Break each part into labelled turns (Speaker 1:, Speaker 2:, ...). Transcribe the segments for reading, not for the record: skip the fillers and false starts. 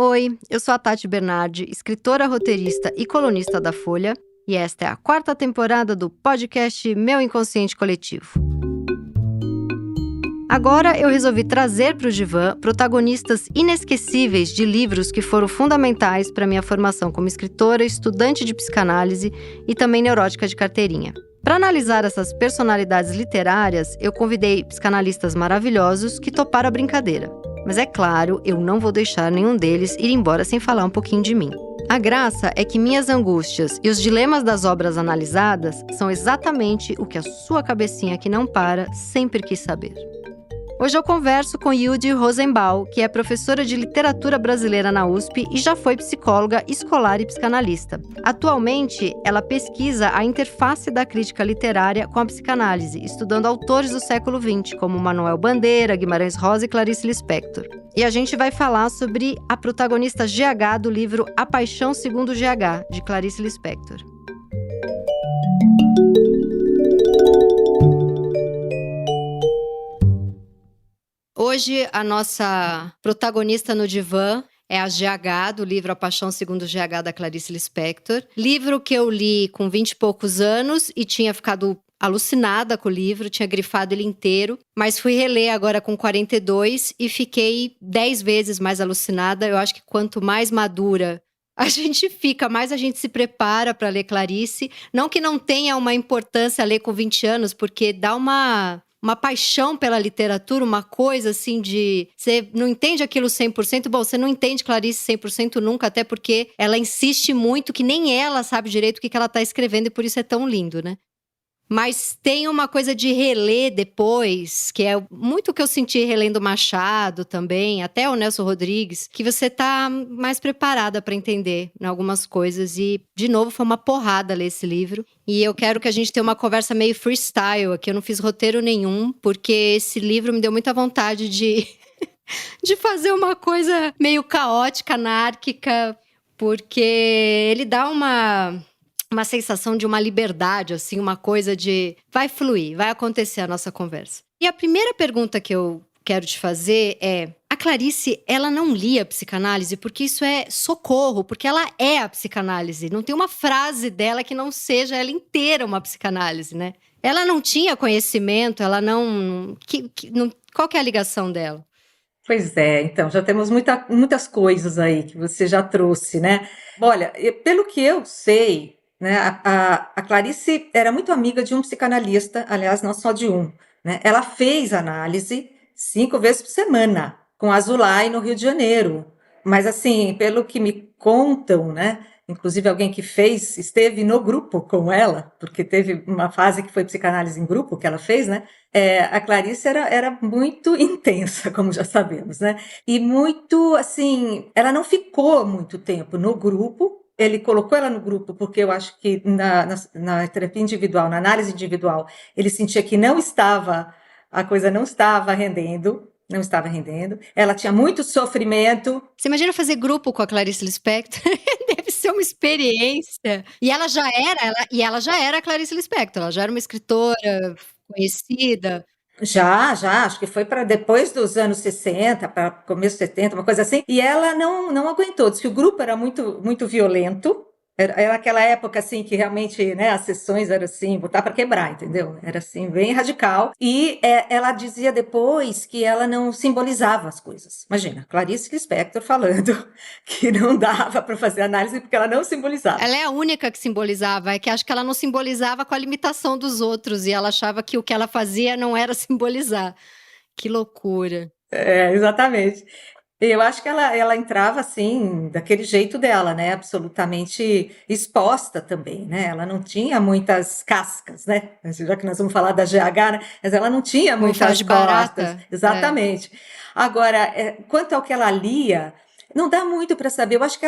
Speaker 1: Oi, eu sou a Tati Bernardi, escritora, roteirista e colunista da Folha, e esta é a 4ª temporada do podcast Meu Inconsciente Coletivo. Agora eu resolvi trazer para o divã protagonistas inesquecíveis de livros que foram fundamentais para minha formação como escritora, estudante de psicanálise e também neurótica de carteirinha. Para analisar essas personalidades literárias, eu convidei psicanalistas maravilhosos que toparam a brincadeira. Mas é claro, eu não vou deixar nenhum deles ir embora sem falar um pouquinho de mim. A graça é que minhas angústias e os dilemas das obras analisadas são exatamente o que a sua cabecinha que não para sempre quis saber. Hoje eu converso com Yudi Rosenbaum, que é professora de literatura brasileira na USP e já foi psicóloga escolar e psicanalista. Atualmente, ela pesquisa a interface da crítica literária com a psicanálise, estudando autores do século XX, como Manuel Bandeira, Guimarães Rosa e Clarice Lispector. E a gente vai falar sobre a protagonista GH do livro A Paixão Segundo GH, de Clarice Lispector. Hoje, a nossa protagonista no divã é a GH, do livro A Paixão Segundo GH, da Clarice Lispector. Livro que eu li com 20 e poucos anos e tinha ficado alucinada com o livro, tinha grifado ele inteiro, mas fui reler agora com 42 e fiquei 10 vezes mais alucinada. Eu acho que quanto mais madura a gente fica, mais a gente se prepara para ler Clarice. Não que não tenha uma importância ler com 20 anos, porque dá uma paixão pela literatura, uma coisa assim de... Você não entende aquilo 100%. Bom, você não entende Clarice 100% nunca, até porque ela insiste muito que nem ela sabe direito o que ela está escrevendo e por isso é tão lindo, né? Mas tem uma coisa de reler depois, que é muito o que eu senti relendo Machado também, até o Nelson Rodrigues, que você tá mais preparada para entender, né, algumas coisas. E, de novo, foi uma porrada ler esse livro. E eu quero que a gente tenha uma conversa meio freestyle aqui. Eu não fiz roteiro nenhum, porque esse livro me deu muita vontade de fazer uma coisa meio caótica, anárquica, porque ele dá uma sensação de uma liberdade, assim, uma coisa de vai fluir, vai acontecer a nossa conversa. E a primeira pergunta que eu quero te fazer é: a Clarice, ela não lia psicanálise? Porque isso é socorro, porque ela é a psicanálise. Não tem uma frase dela que não seja ela inteira uma psicanálise, né? Ela não tinha conhecimento, ela não... Qual que é a ligação dela?
Speaker 2: Pois é, então, já temos muitas coisas aí que você já trouxe, né? Olha, pelo que eu sei, né, a Clarice era muito amiga de um psicanalista, aliás, não só de um, né? Ela fez análise 5 vezes por semana, com a Azulay no Rio de Janeiro. Mas, assim, pelo que me contam, né? Inclusive alguém que fez, esteve no grupo com ela, porque teve uma fase que foi psicanálise em grupo que ela fez, né? A Clarice era muito intensa, como já sabemos, né? E muito, assim, ela não ficou muito tempo no grupo. Ele colocou ela no grupo porque eu acho que na terapia individual, na análise individual, ele sentia que a coisa não estava rendendo, não estava rendendo. Ela tinha muito sofrimento.
Speaker 1: Você imagina fazer grupo com a Clarice Lispector? Deve ser uma experiência. E ela já era a Clarice Lispector, ela já era uma escritora conhecida.
Speaker 2: Já, acho que foi para depois dos anos 60, para começo 70, uma coisa assim. E ela não aguentou, disse que o grupo era muito violento. Era aquela época assim que realmente, né, as sessões eram assim, botar para quebrar, entendeu? Era assim bem radical. E ela dizia depois que ela não simbolizava as coisas. Imagina, Clarice Lispector falando que não dava para fazer análise porque ela não simbolizava.
Speaker 1: Ela é a única que simbolizava, é que acho que ela não simbolizava com a limitação dos outros e ela achava que o que ela fazia não era simbolizar. Que loucura.
Speaker 2: Exatamente. Eu acho que ela entrava assim, daquele jeito dela, né? Absolutamente exposta também, né? Ela não tinha muitas cascas, né? Já que nós vamos falar da GH, né? Mas ela não tinha
Speaker 1: Vamos falar
Speaker 2: muitas
Speaker 1: de
Speaker 2: costas,
Speaker 1: barata? É.
Speaker 2: exatamente. Agora, quanto ao que ela lia, não dá muito para saber. Eu acho que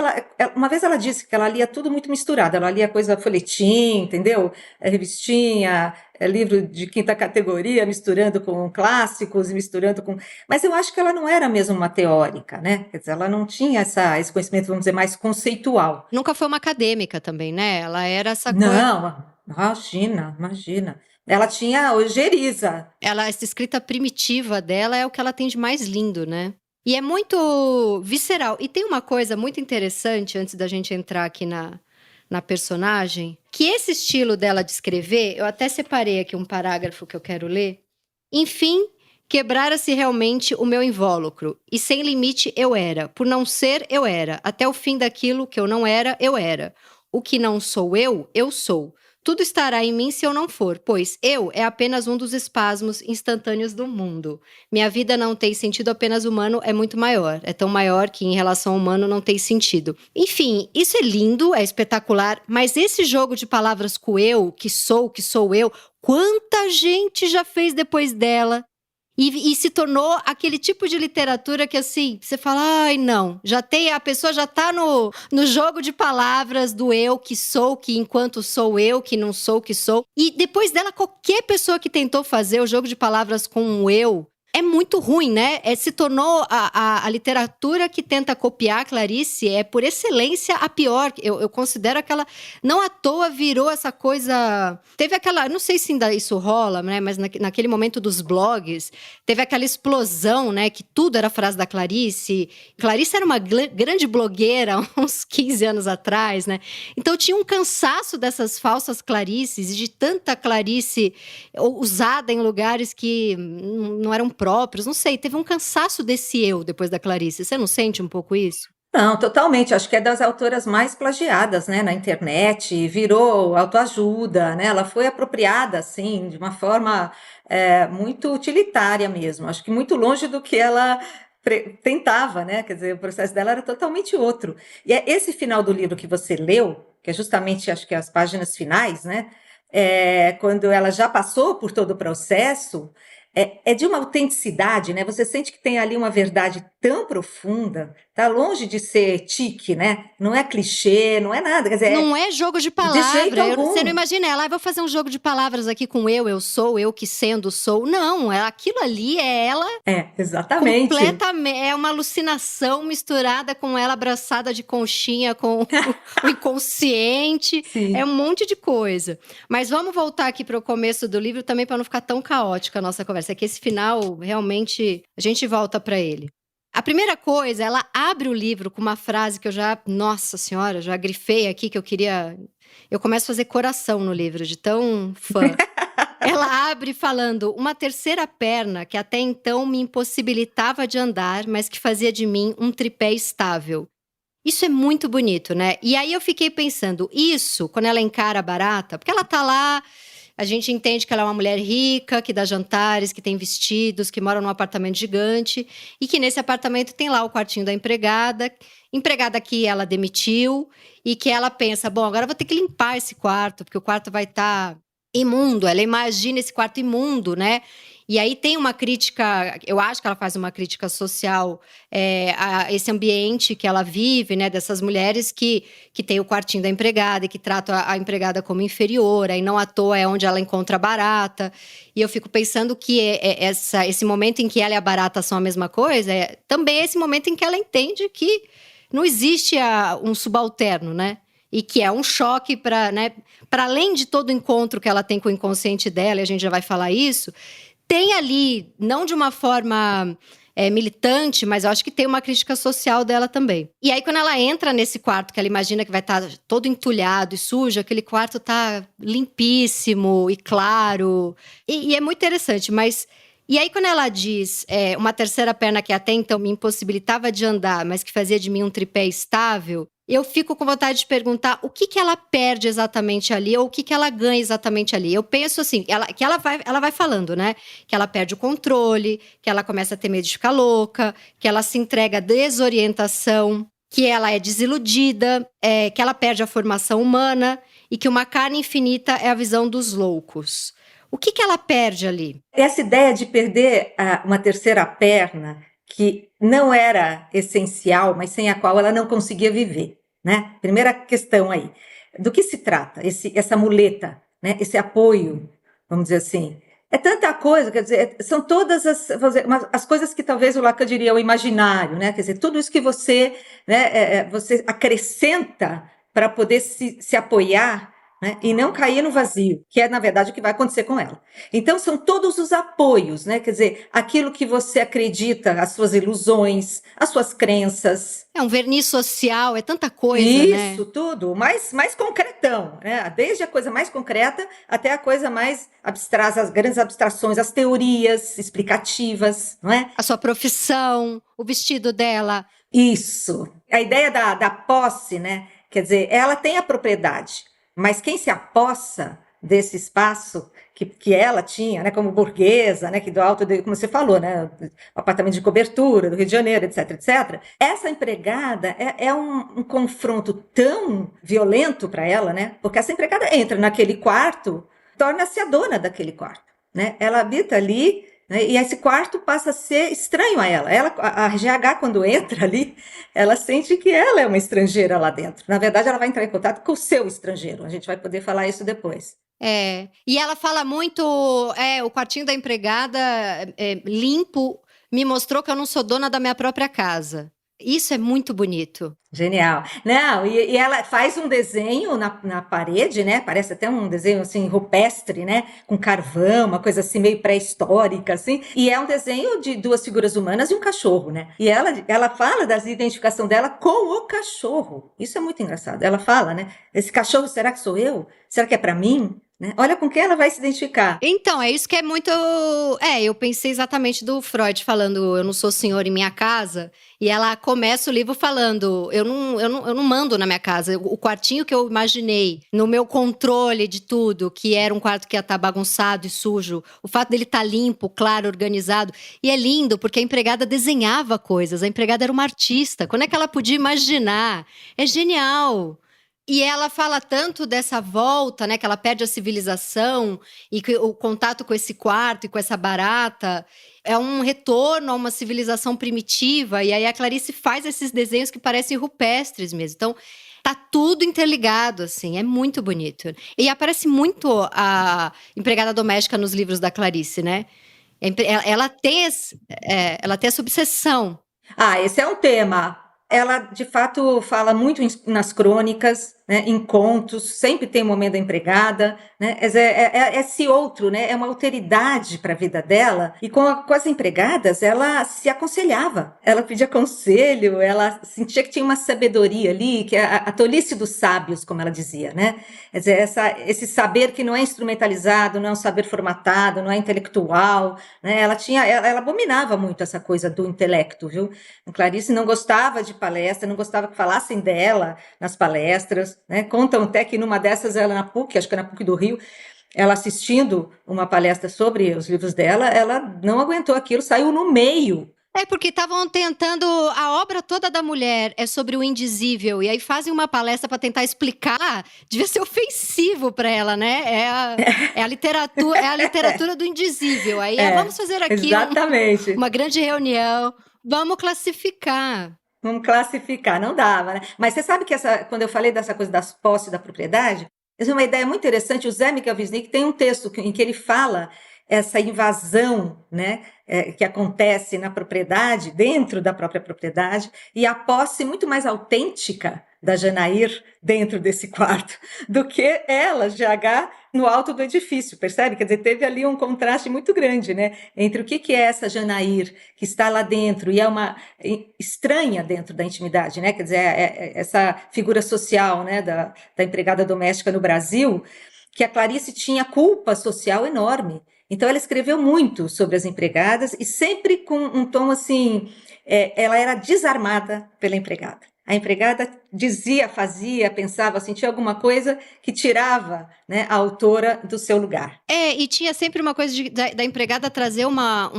Speaker 2: uma vez ela disse que ela lia tudo muito misturado. Ela lia coisa folhetim, entendeu? Revistinha, livro de quinta categoria, misturando com clássicos e misturando com... Mas eu acho que ela não era mesmo uma teórica, né? Quer dizer, ela não tinha esse conhecimento, vamos dizer, mais conceitual.
Speaker 1: Nunca foi uma acadêmica também, né? Ela era essa coisa...
Speaker 2: Não, imagina. Ela tinha ojeriza.
Speaker 1: Essa escrita primitiva dela é o que ela tem de mais lindo, né? E é muito visceral. E tem uma coisa muito interessante, antes da gente entrar aqui na personagem, que esse estilo dela de escrever, eu até separei aqui um parágrafo que eu quero ler. Enfim, quebrara-se realmente o meu invólucro, e sem limite eu era. Por não ser, eu era. Até o fim daquilo que eu não era, eu era. O que não sou eu sou. Tudo estará em mim se eu não for, pois eu é apenas um dos espasmos instantâneos do mundo. Minha vida não tem sentido apenas humano, é muito maior. É tão maior que em relação ao humano não tem sentido. Enfim, isso é lindo, é espetacular, mas esse jogo de palavras com eu, que sou eu, quanta gente já fez depois dela? E se tornou aquele tipo de literatura que, assim, você fala, ai, não, a pessoa já tá no jogo de palavras do eu que sou, que enquanto sou eu, que não sou, que sou. E depois dela, qualquer pessoa que tentou fazer o jogo de palavras com o eu, é muito ruim, né? Se tornou a literatura que tenta copiar a Clarice, é por excelência a pior. Eu considero aquela. Não à toa virou essa coisa. Teve aquela. Não sei se ainda isso rola, né? Mas naquele momento dos blogs, teve aquela explosão, né? Que tudo era frase da Clarice. Clarice era uma grande blogueira uns 15 anos atrás, né? Então tinha um cansaço dessas falsas Clarices e de tanta Clarice usada em lugares que não eram próprios, não sei, teve um cansaço desse eu depois da Clarice. Você não sente um pouco isso?
Speaker 2: Não, totalmente. Acho que é das autoras mais plagiadas, né, na internet. Virou autoajuda, né? Ela foi apropriada assim de uma forma muito utilitária mesmo. Acho que muito longe do que ela tentava, né? Quer dizer, o processo dela era totalmente outro. E é esse final do livro que você leu, que é justamente, acho que as páginas finais, né? Quando ela já passou por todo o processo. É de uma autenticidade, né? Você sente que tem ali uma verdade tão profunda, tá longe de ser tique, né? Não é clichê, não é nada, quer dizer,
Speaker 1: Não é jogo de
Speaker 2: de jeito
Speaker 1: palavra. Você não
Speaker 2: algum.
Speaker 1: imagina ela, vou fazer um jogo de palavras aqui com eu sou, eu que sendo sou. Não, aquilo ali é ela
Speaker 2: Exatamente.
Speaker 1: completamente. É uma alucinação misturada com ela abraçada de conchinha com o inconsciente. É
Speaker 2: Sim.
Speaker 1: um monte de coisa. Mas vamos voltar aqui para o começo do livro também para não ficar tão caótica a nossa conversa. É que esse final, realmente, a gente volta para ele. A primeira coisa, ela abre o livro com uma frase que eu já, nossa senhora, já grifei aqui que eu queria. Eu começo a fazer coração no livro, de tão fã. Ela abre falando: uma terceira perna que até então me impossibilitava de andar, mas que fazia de mim um tripé estável. Isso é muito bonito, né? E aí eu fiquei pensando, isso, quando ela encara a Barata, porque ela tá lá, a gente entende que ela é uma mulher rica, que dá jantares, que tem vestidos, que mora num apartamento gigante, e que nesse apartamento tem lá o quartinho da empregada que ela demitiu, e que ela pensa, bom, agora eu vou ter que limpar esse quarto, porque o quarto vai estar imundo. Ela imagina esse quarto imundo, né? E aí tem uma crítica, eu acho que ela faz uma crítica social a esse ambiente que ela vive, né? Dessas mulheres que tem o quartinho da empregada e que tratam a empregada como inferior, aí não à toa é onde ela encontra a Barata. E eu fico pensando que esse momento em que ela e a Barata são a mesma coisa, também é esse momento em que ela entende que não existe um subalterno, né? E que é um choque para, né? Para além de todo o encontro que ela tem com o inconsciente dela, e a gente já vai falar isso, tem ali, não de uma forma militante, mas eu acho que tem uma crítica social dela também. E aí, quando ela entra nesse quarto, que ela imagina que vai estar todo entulhado e sujo, aquele quarto tá limpíssimo e claro. E é muito interessante, mas... E aí, quando ela diz uma terceira perna que até então me impossibilitava de andar, mas que fazia de mim um tripé estável, eu fico com vontade de perguntar o que ela perde exatamente ali ou o que ela ganha exatamente ali. Eu penso assim, que ela vai falando, né? Que ela perde o controle, que ela começa a ter medo de ficar louca, que ela se entrega à desorientação, que ela é desiludida, que ela perde a formação humana e que uma carne infinita é a visão dos loucos. O que ela perde ali?
Speaker 2: Essa ideia de perder uma terceira perna, que não era essencial, mas sem a qual ela não conseguia viver, né? Primeira questão aí. Do que se trata? Essa muleta, né? Esse apoio, vamos dizer assim. É tanta coisa, quer dizer, são todas as coisas que talvez o Lacan diria o imaginário, né? Quer dizer, tudo isso que você, né, você acrescenta para poder se apoiar né? E não cair no vazio, que é, na verdade, o que vai acontecer com ela. Então, são todos os apoios, né? Quer dizer, aquilo que você acredita, as suas ilusões, as suas crenças.
Speaker 1: É um verniz social, é tanta coisa, né?
Speaker 2: Isso tudo, mais concretão, né? Desde a coisa mais concreta até a coisa mais abstrata, as grandes abstrações, as teorias explicativas, não é?
Speaker 1: A sua profissão, o vestido dela.
Speaker 2: Isso. A ideia da posse, né? Quer dizer, ela tem a propriedade, mas quem se apossa desse espaço que ela tinha, né, como burguesa, né, que do alto, como você falou, né, o apartamento de cobertura do Rio de Janeiro, etc, etc. Essa empregada é um confronto tão violento para ela, né, porque essa empregada entra naquele quarto, torna-se a dona daquele quarto, né, ela habita ali, né, e esse quarto passa a ser estranho a ela. A GH, quando entra ali, ela sente que ela é uma estrangeira lá dentro. Na verdade, ela vai entrar em contato com o seu estrangeiro. A gente vai poder falar isso depois.
Speaker 1: E ela fala muito, o quartinho da empregada limpo me mostrou que eu não sou dona da minha própria casa. Isso é muito bonito.
Speaker 2: Genial. Não, e ela faz um desenho na parede, né? Parece até um desenho assim rupestre, né? Com carvão, uma coisa assim meio pré-histórica, assim. E é um desenho de duas figuras humanas e um cachorro, né? E ela fala da identificação dela com o cachorro. Isso é muito engraçado. Ela fala, né? Esse cachorro, será que sou eu? Será que é para mim? Né? Olha com quem ela vai se identificar.
Speaker 1: Então, é isso que é muito. Eu pensei exatamente do Freud falando, eu não sou senhor em minha casa. E ela começa o livro falando, eu não mando na minha casa. O quartinho que eu imaginei, no meu controle de tudo, que era um quarto que ia estar bagunçado e sujo, o fato dele estar limpo, claro, organizado. E é lindo, porque a empregada desenhava coisas, a empregada era uma artista. Quando é que ela podia imaginar? É genial! E ela fala tanto dessa volta, né, que ela perde a civilização e que o contato com esse quarto e com essa barata é um retorno a uma civilização primitiva. E aí a Clarice faz esses desenhos que parecem rupestres mesmo. Então, tá tudo interligado, assim, é muito bonito. E aparece muito a empregada doméstica nos livros da Clarice, né? Ela tem essa obsessão.
Speaker 2: Esse é um tema. Ela, de fato, fala muito nas crônicas, né, em contos, sempre tem o momento da empregada, né, esse outro, né, é uma alteridade para a vida dela, e com as empregadas ela se aconselhava, ela pedia conselho, ela sentia que tinha uma sabedoria ali, que é a tolice dos sábios, como ela dizia, né, quer dizer, esse saber que não é instrumentalizado, não é um saber formatado, não é intelectual, né, ela abominava muito essa coisa do intelecto, viu? A Clarice não gostava de palestra, não gostava que falassem dela nas palestras, né? Contam até que numa dessas, ela na PUC, acho que na PUC do Rio, ela assistindo uma palestra sobre os livros dela, ela não aguentou aquilo, saiu no meio.
Speaker 1: Porque estavam tentando, a obra toda da mulher é sobre o indizível, e aí fazem uma palestra para tentar explicar, devia ser ofensivo para ela, né? É a literatura do indizível. Aí vamos fazer aqui
Speaker 2: exatamente.
Speaker 1: uma grande reunião, vamos classificar.
Speaker 2: Vamos classificar, não dava, né? Mas você sabe que quando eu falei dessa coisa das posses da propriedade, essa é uma ideia muito interessante. O Zé Miguel Wisnik tem um texto em que ele fala essa invasão, né, que acontece na propriedade, dentro da própria propriedade, e a posse muito mais autêntica da Janair dentro desse quarto do que ela, GH, no alto do edifício, percebe? Quer dizer, teve ali um contraste muito grande, né, entre o que é essa Janair que está lá dentro e é uma estranha dentro da intimidade, né, quer dizer, essa figura social, né, da empregada doméstica no Brasil, que a Clarice tinha culpa social enorme. Então, ela escreveu muito sobre as empregadas e sempre com um tom assim, ela era desarmada pela empregada. A empregada dizia, fazia, pensava, sentia alguma coisa que tirava, né, a autora do seu lugar.
Speaker 1: E tinha sempre uma coisa da empregada trazer uma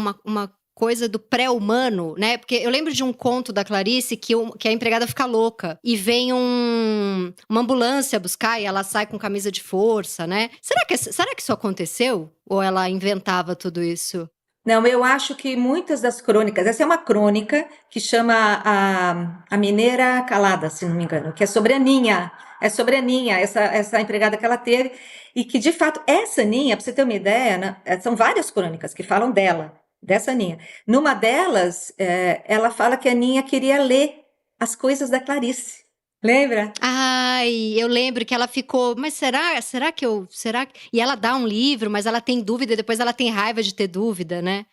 Speaker 1: coisa do pré-humano, né? Porque eu lembro de um conto da Clarice que a empregada fica louca e vem uma ambulância buscar e ela sai com camisa de força, né? Será que isso aconteceu? Ou ela inventava tudo isso?
Speaker 2: Não, eu acho que muitas das crônicas, essa é uma crônica que chama a Mineira Calada, se não me engano, que é sobre a Ninha, essa empregada que ela teve, e que, de fato, essa Ninha, para você ter uma ideia, né, são várias crônicas que falam dela, dessa Ninha. Numa delas, ela fala que a Ninha queria ler as coisas da Clarice. Lembra?
Speaker 1: Ai, eu lembro que ela ficou, mas e ela dá um livro, mas ela tem dúvida, depois ela tem raiva de ter dúvida, né?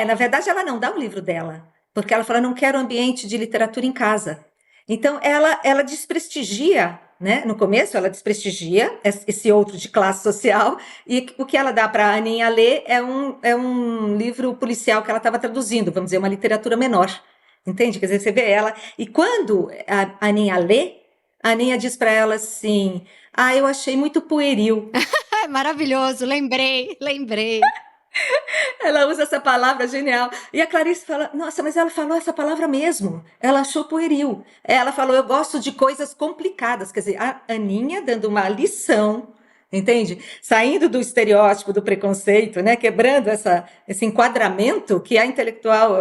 Speaker 2: Na verdade, ela não dá o livro dela, porque ela fala, não quero ambiente de literatura em casa. Então, ela desprestigia, né? No começo, ela desprestigia esse outro de classe social, e o que ela dá para a Aninha ler é um livro policial que ela estava traduzindo, vamos dizer, uma literatura menor. Entende? Quer dizer, você vê ela. E quando a Aninha lê, a Aninha diz para ela assim: Ah, eu achei muito pueril.
Speaker 1: É maravilhoso, lembrei.
Speaker 2: Ela usa essa palavra genial. E a Clarice fala: Nossa, mas ela falou essa palavra mesmo. Ela achou pueril. Ela falou: Eu gosto de coisas complicadas. Quer dizer, a Aninha dando uma lição, entende? Saindo do estereótipo, do preconceito, né? Quebrando esse enquadramento que a intelectual,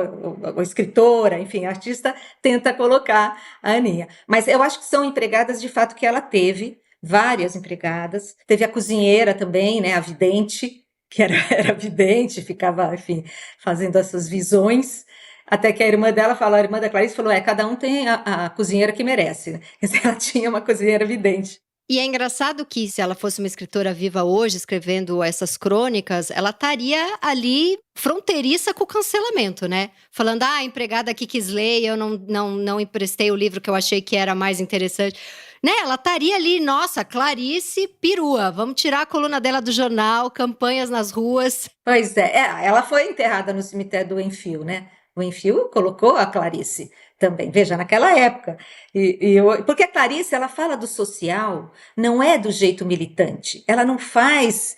Speaker 2: a escritora, enfim, a artista tenta colocar a Aninha. Mas eu acho que são empregadas de fato que ela teve. Várias empregadas. Teve a cozinheira também, né? A vidente que era vidente, ficava, enfim, fazendo essas visões, até que a irmã dela falou, a irmã da Clarice falou, cada um tem a cozinheira que merece, né? Ela tinha uma cozinheira vidente.
Speaker 1: E é engraçado que se ela fosse uma escritora viva hoje, escrevendo essas crônicas, ela estaria ali fronteiriça com o cancelamento, né? Falando, a empregada aqui quis ler, eu não emprestei o livro que eu achei que era mais interessante. Né? Ela estaria ali, nossa, Clarice perua, vamos tirar a coluna dela do jornal, campanhas nas ruas.
Speaker 2: Pois ela foi enterrada no cemitério do Enfield, né? O Enfield colocou a Clarice também, veja, naquela época. Porque a Clarice, ela fala do social, não é do jeito militante. Ela não faz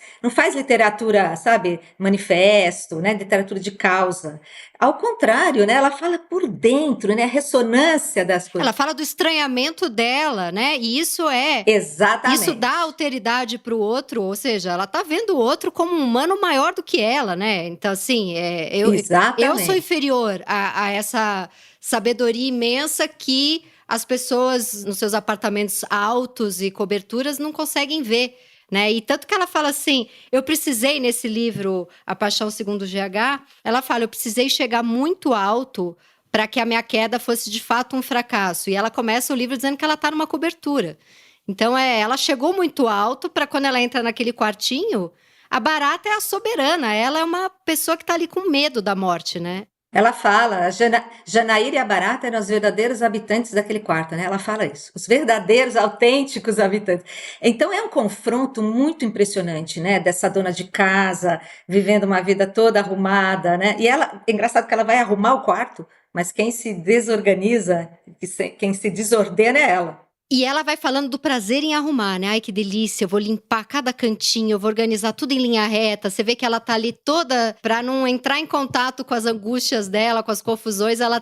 Speaker 2: literatura, sabe, manifesto, né, literatura de causa. Ao contrário, né, ela fala por dentro, né, a ressonância das coisas.
Speaker 1: Ela fala do estranhamento dela, né? E isso
Speaker 2: Exatamente.
Speaker 1: dá alteridade para o outro, ou seja, ela tá vendo o outro como um humano maior do que ela, né? Então, assim, eu sou
Speaker 2: Exatamente.
Speaker 1: inferior a essa sabedoria imensa que as pessoas nos seus apartamentos altos e coberturas não conseguem ver. Né? E tanto que ela fala assim, eu precisei nesse livro A Paixão Segundo GH, ela fala, eu precisei chegar muito alto para que a minha queda fosse de fato um fracasso. E ela começa o livro dizendo que ela está numa cobertura. Então, ela chegou muito alto para quando ela entra naquele quartinho, a barata é a soberana, ela é uma pessoa que está ali com medo da morte, né?
Speaker 2: Ela fala, Janaíra e a Barata eram os verdadeiros habitantes daquele quarto, né? Ela fala isso, os verdadeiros, autênticos habitantes. Então é um confronto muito impressionante, né? Dessa dona de casa, vivendo uma vida toda arrumada, né? E ela, é engraçado que ela vai arrumar o quarto, mas quem se desorganiza, quem se desordena é ela.
Speaker 1: E ela vai falando do prazer em arrumar, né? Ai, que delícia, eu vou limpar cada cantinho, eu vou organizar tudo em linha reta. Você vê que ela tá ali toda para não entrar em contato com as angústias dela, com as confusões, ela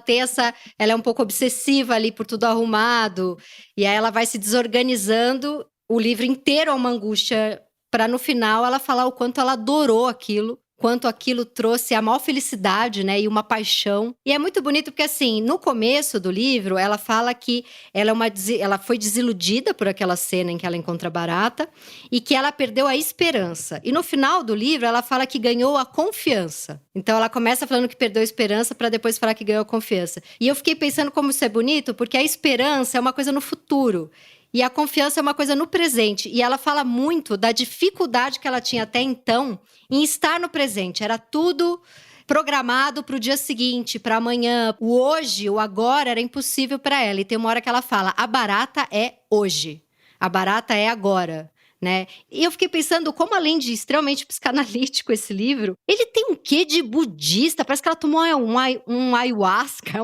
Speaker 1: é um pouco obsessiva ali por tudo arrumado. E aí ela vai se desorganizando, o livro inteiro é uma angústia para no final ela falar o quanto ela adorou aquilo. Quanto aquilo trouxe a maior felicidade, né, e uma paixão. E é muito bonito porque, assim, no começo do livro, ela fala que ela foi desiludida por aquela cena em que ela encontra a barata e que ela perdeu a esperança. E no final do livro, ela fala que ganhou a confiança. Então, ela começa falando que perdeu a esperança para depois falar que ganhou a confiança. E eu fiquei pensando como isso é bonito, porque a esperança é uma coisa no futuro. E a confiança é uma coisa no presente. E ela fala muito da dificuldade que ela tinha até então em estar no presente. Era tudo programado para o dia seguinte, para amanhã. O hoje, o agora era impossível para ela. E tem uma hora que ela fala: a barata é hoje. A barata é agora. Né? E eu fiquei pensando como, além de extremamente psicanalítico esse livro, ele tem um quê de budista, parece que ela tomou um ayahuasca,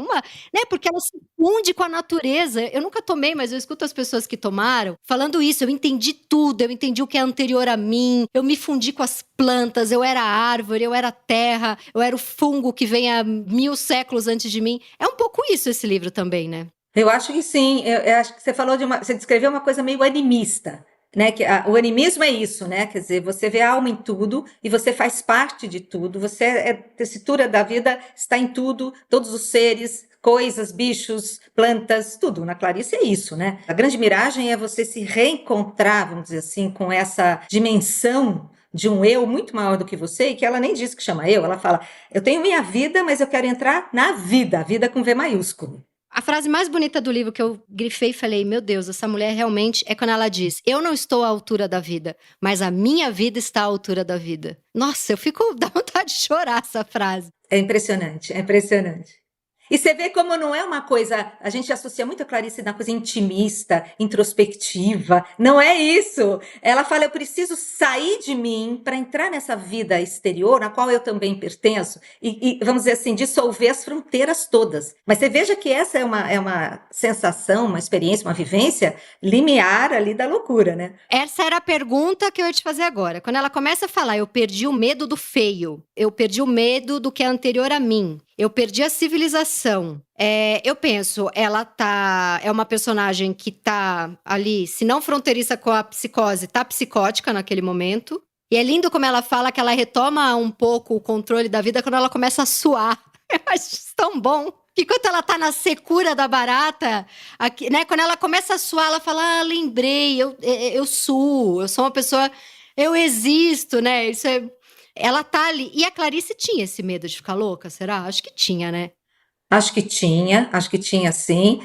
Speaker 1: né? Porque ela se funde com a natureza. Eu nunca tomei, mas eu escuto as pessoas que tomaram falando isso, eu entendi tudo, eu entendi o que é anterior a mim, eu me fundi com as plantas, eu era árvore, eu era terra, eu era o fungo que vem há 1000 séculos antes de mim. É um pouco isso esse livro também, né?
Speaker 2: Eu acho que sim. Eu acho que você descreveu uma coisa meio animista, né? Que o animismo é isso, né? Quer dizer, você vê a alma em tudo e você faz parte de tudo. Você tessitura da vida, está em tudo, todos os seres, coisas, bichos, plantas, tudo. Na Clarice é isso, né? A grande miragem é você se reencontrar, vamos dizer assim, com essa dimensão de um eu muito maior do que você, e que ela nem diz que chama eu, ela fala, eu tenho minha vida, mas eu quero entrar na vida, a vida com V maiúsculo.
Speaker 1: A frase mais bonita do livro que eu grifei e falei, meu Deus, essa mulher realmente é quando ela diz, eu não estou à altura da vida, mas a minha vida está à altura da vida. Nossa, eu fico, dá vontade de chorar essa frase.
Speaker 2: É impressionante, é impressionante. E você vê como não é uma coisa, a gente associa muito a Clarice na coisa intimista, introspectiva. Não é isso. Ela fala, eu preciso sair de mim para entrar nessa vida exterior, na qual eu também pertenço, e, vamos dizer assim, dissolver as fronteiras todas. Mas você veja que essa é uma sensação, uma experiência, uma vivência limiar ali da loucura, né?
Speaker 1: Essa era a pergunta que eu ia te fazer agora. Quando ela começa a falar, eu perdi o medo do feio, eu perdi o medo do que é anterior a mim, eu perdi a civilização. Eu penso, é uma personagem que tá ali, se não fronteiriça com a psicose, tá psicótica naquele momento. E é lindo como ela fala que ela retoma um pouco o controle da vida quando ela começa a suar. Eu acho isso tão bom. Que quando ela tá na secura da barata, aqui, né? Quando ela começa a suar, ela fala, lembrei, eu suo, eu sou uma pessoa, eu existo, né? Ela tá ali. E a Clarice tinha esse medo de ficar louca, será? Acho que tinha, né?
Speaker 2: Acho que tinha sim,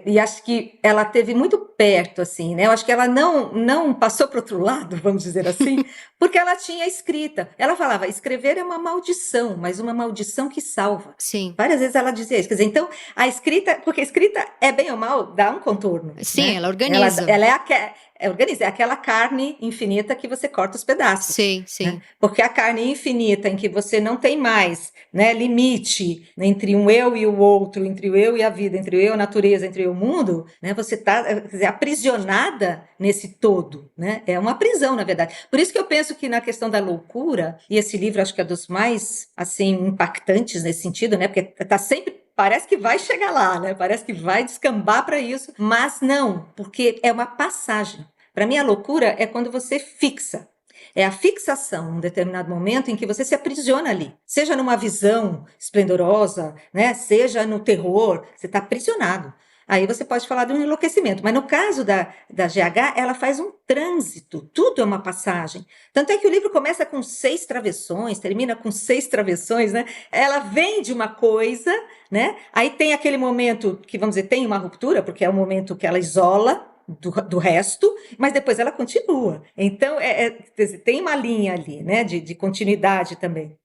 Speaker 2: e acho que ela teve muito perto, assim, né? Eu acho que ela não passou para o outro lado, vamos dizer assim, porque ela tinha escrita. Ela falava, escrever é uma maldição, mas uma maldição que salva.
Speaker 1: Sim.
Speaker 2: Várias vezes ela dizia isso. Quer dizer, então, a escrita, porque a escrita é bem ou mal, dá um contorno,
Speaker 1: Sim,
Speaker 2: né?
Speaker 1: ela organiza.
Speaker 2: Ela organiza, é aquela carne infinita que você corta os pedaços.
Speaker 1: Sim, sim.
Speaker 2: Né? Porque a carne infinita em que você não tem mais, né, limite entre um eu e o outro, entre o eu e a vida, entre o eu e a natureza, entre o eu e o mundo, né, você está aprisionada nesse todo. Né? É uma prisão, na verdade. Por isso que eu penso que na questão da loucura, e esse livro acho que é dos mais assim, impactantes nesse sentido, né, porque está sempre. Parece que vai chegar lá, né? Parece que vai descambar para isso, mas não, porque é uma passagem. Para mim, a loucura é quando você fixa. É a fixação, um determinado momento em que você se aprisiona ali. Seja numa visão esplendorosa, né? Seja no terror, você está aprisionado. Aí você pode falar de um enlouquecimento. Mas no caso da GH, ela faz um trânsito. Tudo é uma passagem. Tanto é que o livro começa com 6 travessões, termina com 6 travessões, né? Ela vem de uma coisa, né? Aí tem aquele momento que, vamos dizer, tem uma ruptura, porque é o momento que ela isola do resto, mas depois ela continua. Então, tem uma linha ali, né? De continuidade também.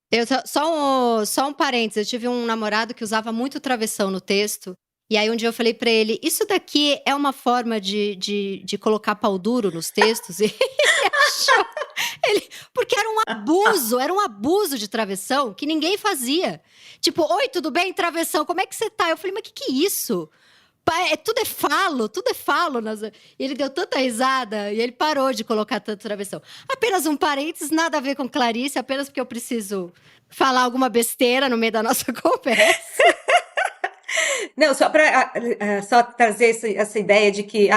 Speaker 1: Só um parênteses, eu tive um namorado que usava muito travessão no texto. E aí um dia eu falei pra ele, isso daqui é uma forma de colocar pau duro nos textos? E ele achou, porque era um abuso de travessão que ninguém fazia. Tipo, oi, tudo bem, travessão, como é que você tá? Eu falei, mas que é isso? Tudo é falo. E ele deu tanta risada e ele parou de colocar tanto travessão. Apenas um parênteses, nada a ver com Clarice, apenas porque eu preciso falar alguma besteira no meio da nossa conversa.
Speaker 2: Não, só para só trazer essa ideia de que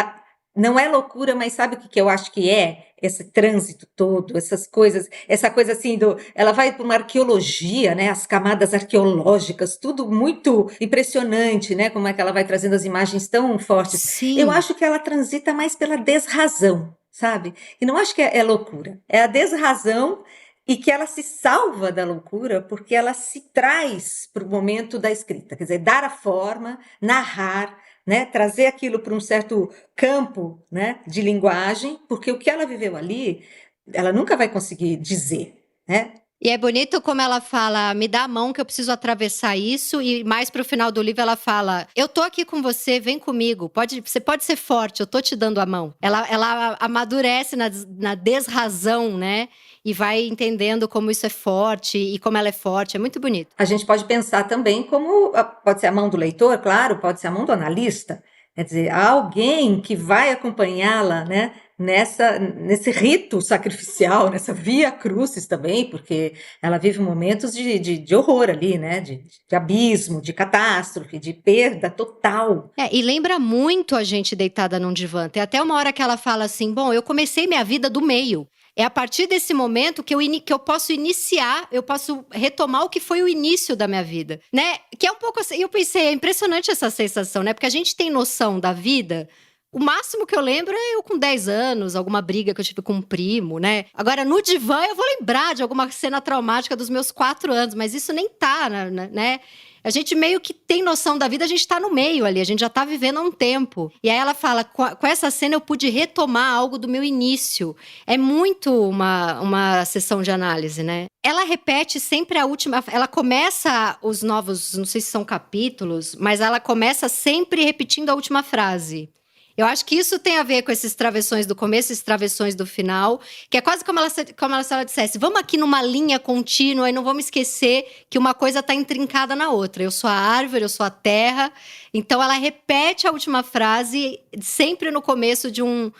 Speaker 2: não é loucura, mas sabe o que eu acho que é? Esse trânsito todo, essas coisas, essa coisa assim ela vai para uma arqueologia, né? As camadas arqueológicas, tudo muito impressionante, né? Como é que ela vai trazendo as imagens tão fortes.
Speaker 1: Sim.
Speaker 2: Eu acho que ela transita mais pela desrazão, sabe? E não acho que é loucura, é a desrazão. E que ela se salva da loucura porque ela se traz para o momento da escrita, quer dizer, dar a forma, narrar, né, trazer aquilo para um certo campo, né, de linguagem, porque o que ela viveu ali, ela nunca vai conseguir dizer, né?
Speaker 1: E é bonito como ela fala, me dá a mão que eu preciso atravessar isso. E mais pro final do livro ela fala, eu tô aqui com você, vem comigo. Você pode ser forte, eu tô te dando a mão. Ela amadurece na desrazão, né? E vai entendendo como isso é forte e como ela é forte. É muito bonito.
Speaker 2: A gente pode pensar também como, pode ser a mão do leitor, claro, pode ser a mão do analista. Quer dizer, há alguém que vai acompanhá-la, né? Nesse rito sacrificial, nessa via crucis também, porque ela vive momentos de horror ali, né? De abismo, de catástrofe, de perda total.
Speaker 1: E lembra muito a gente deitada num divã. Tem até uma hora que ela fala assim, bom, eu comecei minha vida do meio. É a partir desse momento que eu posso iniciar, eu posso retomar o que foi o início da minha vida, né? Que é um pouco assim, eu pensei, é impressionante essa sensação, né? Porque a gente tem noção da vida O máximo que eu lembro é eu com 10 anos, alguma briga que eu tive com um primo, né? Agora, no divã, eu vou lembrar de alguma cena traumática dos meus 4 anos, mas isso nem tá, né? A gente meio que tem noção da vida, a gente tá no meio ali, a gente já tá vivendo há um tempo. E aí ela fala, com essa cena eu pude retomar algo do meu início. É muito uma sessão de análise, né? Ela repete sempre a última, ela começa os novos, não sei se são capítulos, mas ela começa sempre repetindo a última frase. Eu acho que isso tem a ver com esses travessões do começo, esses travessões do final, que é quase se ela dissesse, vamos aqui numa linha contínua e não vamos esquecer que uma coisa está intrincada na outra. Eu sou a árvore, eu sou a terra. Então ela repete a última frase sempre no começo de um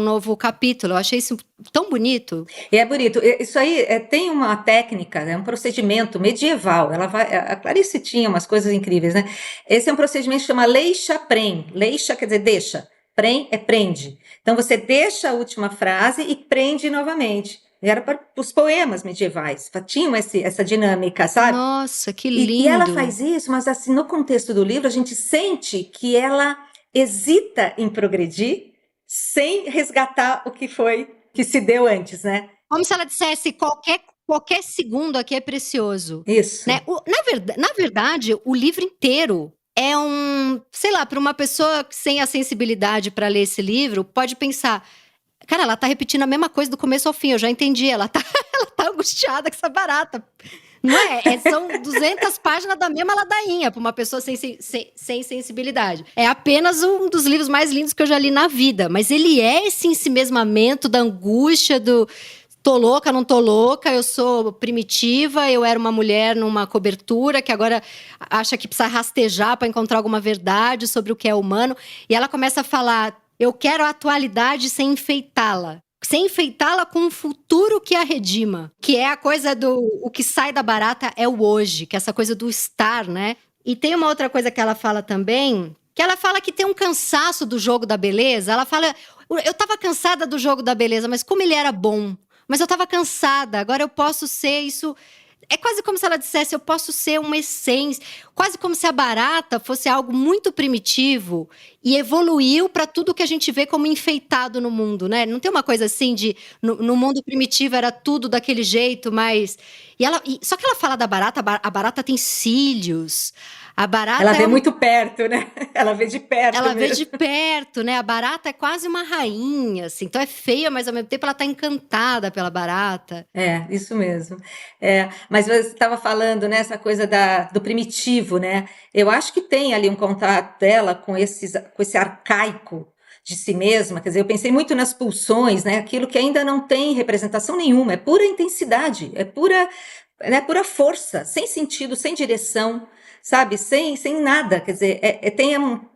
Speaker 1: novo capítulo. Eu achei isso tão bonito.
Speaker 2: E é bonito. Isso aí tem uma técnica, é um procedimento medieval. A Clarice tinha umas coisas incríveis, né? Esse é um procedimento que chama leixa-prem. Leixa quer dizer deixa. Prem é prende. Então você deixa a última frase e prende novamente. Era para os poemas medievais. Tinham essa dinâmica, sabe?
Speaker 1: Nossa, que
Speaker 2: E ela
Speaker 1: lindo!
Speaker 2: faz isso, mas assim, no contexto do livro, a gente sente que ela hesita em progredir sem resgatar o que foi que se deu antes, né?
Speaker 1: Como se ela dissesse, qualquer segundo aqui é precioso.
Speaker 2: Isso.
Speaker 1: Né? Na verdade, o livro inteiro é sei lá, para uma pessoa sem a sensibilidade para ler esse livro, pode pensar, cara, ela tá repetindo a mesma coisa do começo ao fim, eu já entendi, ela tá, ela tá angustiada com essa barata. Não é? São 200 páginas da mesma ladainha para uma pessoa sem sensibilidade. É apenas um dos livros mais lindos que eu já li na vida. Mas ele é esse ensimesmamento da angústia, do tô louca, não tô louca, eu sou primitiva, eu era uma mulher numa cobertura que agora acha que precisa rastejar para encontrar alguma verdade sobre o que é humano. E ela começa a falar, eu quero a atualidade sem enfeitá-la. Sem enfeitá-la com um futuro que a redima. Que é a coisa o que sai da barata é o hoje, que é essa coisa do estar, né? E tem uma outra coisa que ela fala também, que ela fala que tem um cansaço do jogo da beleza. Ela fala, eu tava cansada do jogo da beleza, mas como ele era bom. Mas eu tava cansada, agora eu posso ser isso. É quase como se ela dissesse, eu posso ser uma essência. Quase como se a barata fosse algo muito primitivo e evoluiu para tudo que a gente vê como enfeitado no mundo, né? Não tem uma coisa assim de, no mundo primitivo era tudo daquele jeito, mas... Só que ela fala da barata, a barata tem cílios. A barata
Speaker 2: ela vê muito perto, né? Ela vê de perto
Speaker 1: ela
Speaker 2: mesmo.
Speaker 1: vê de perto, né? A barata é quase uma rainha, assim. Então é feia, mas ao mesmo tempo ela tá encantada pela barata.
Speaker 2: Isso mesmo. Mas você estava falando, né, essa coisa do primitivo, né? Eu acho que tem ali um contato dela com esse arcaico de si mesma. Quer dizer, eu pensei muito nas pulsões, né? Aquilo que ainda não tem representação nenhuma, é pura intensidade, é pura força, sem sentido, sem direção, sabe? Sem nada. Quer dizer,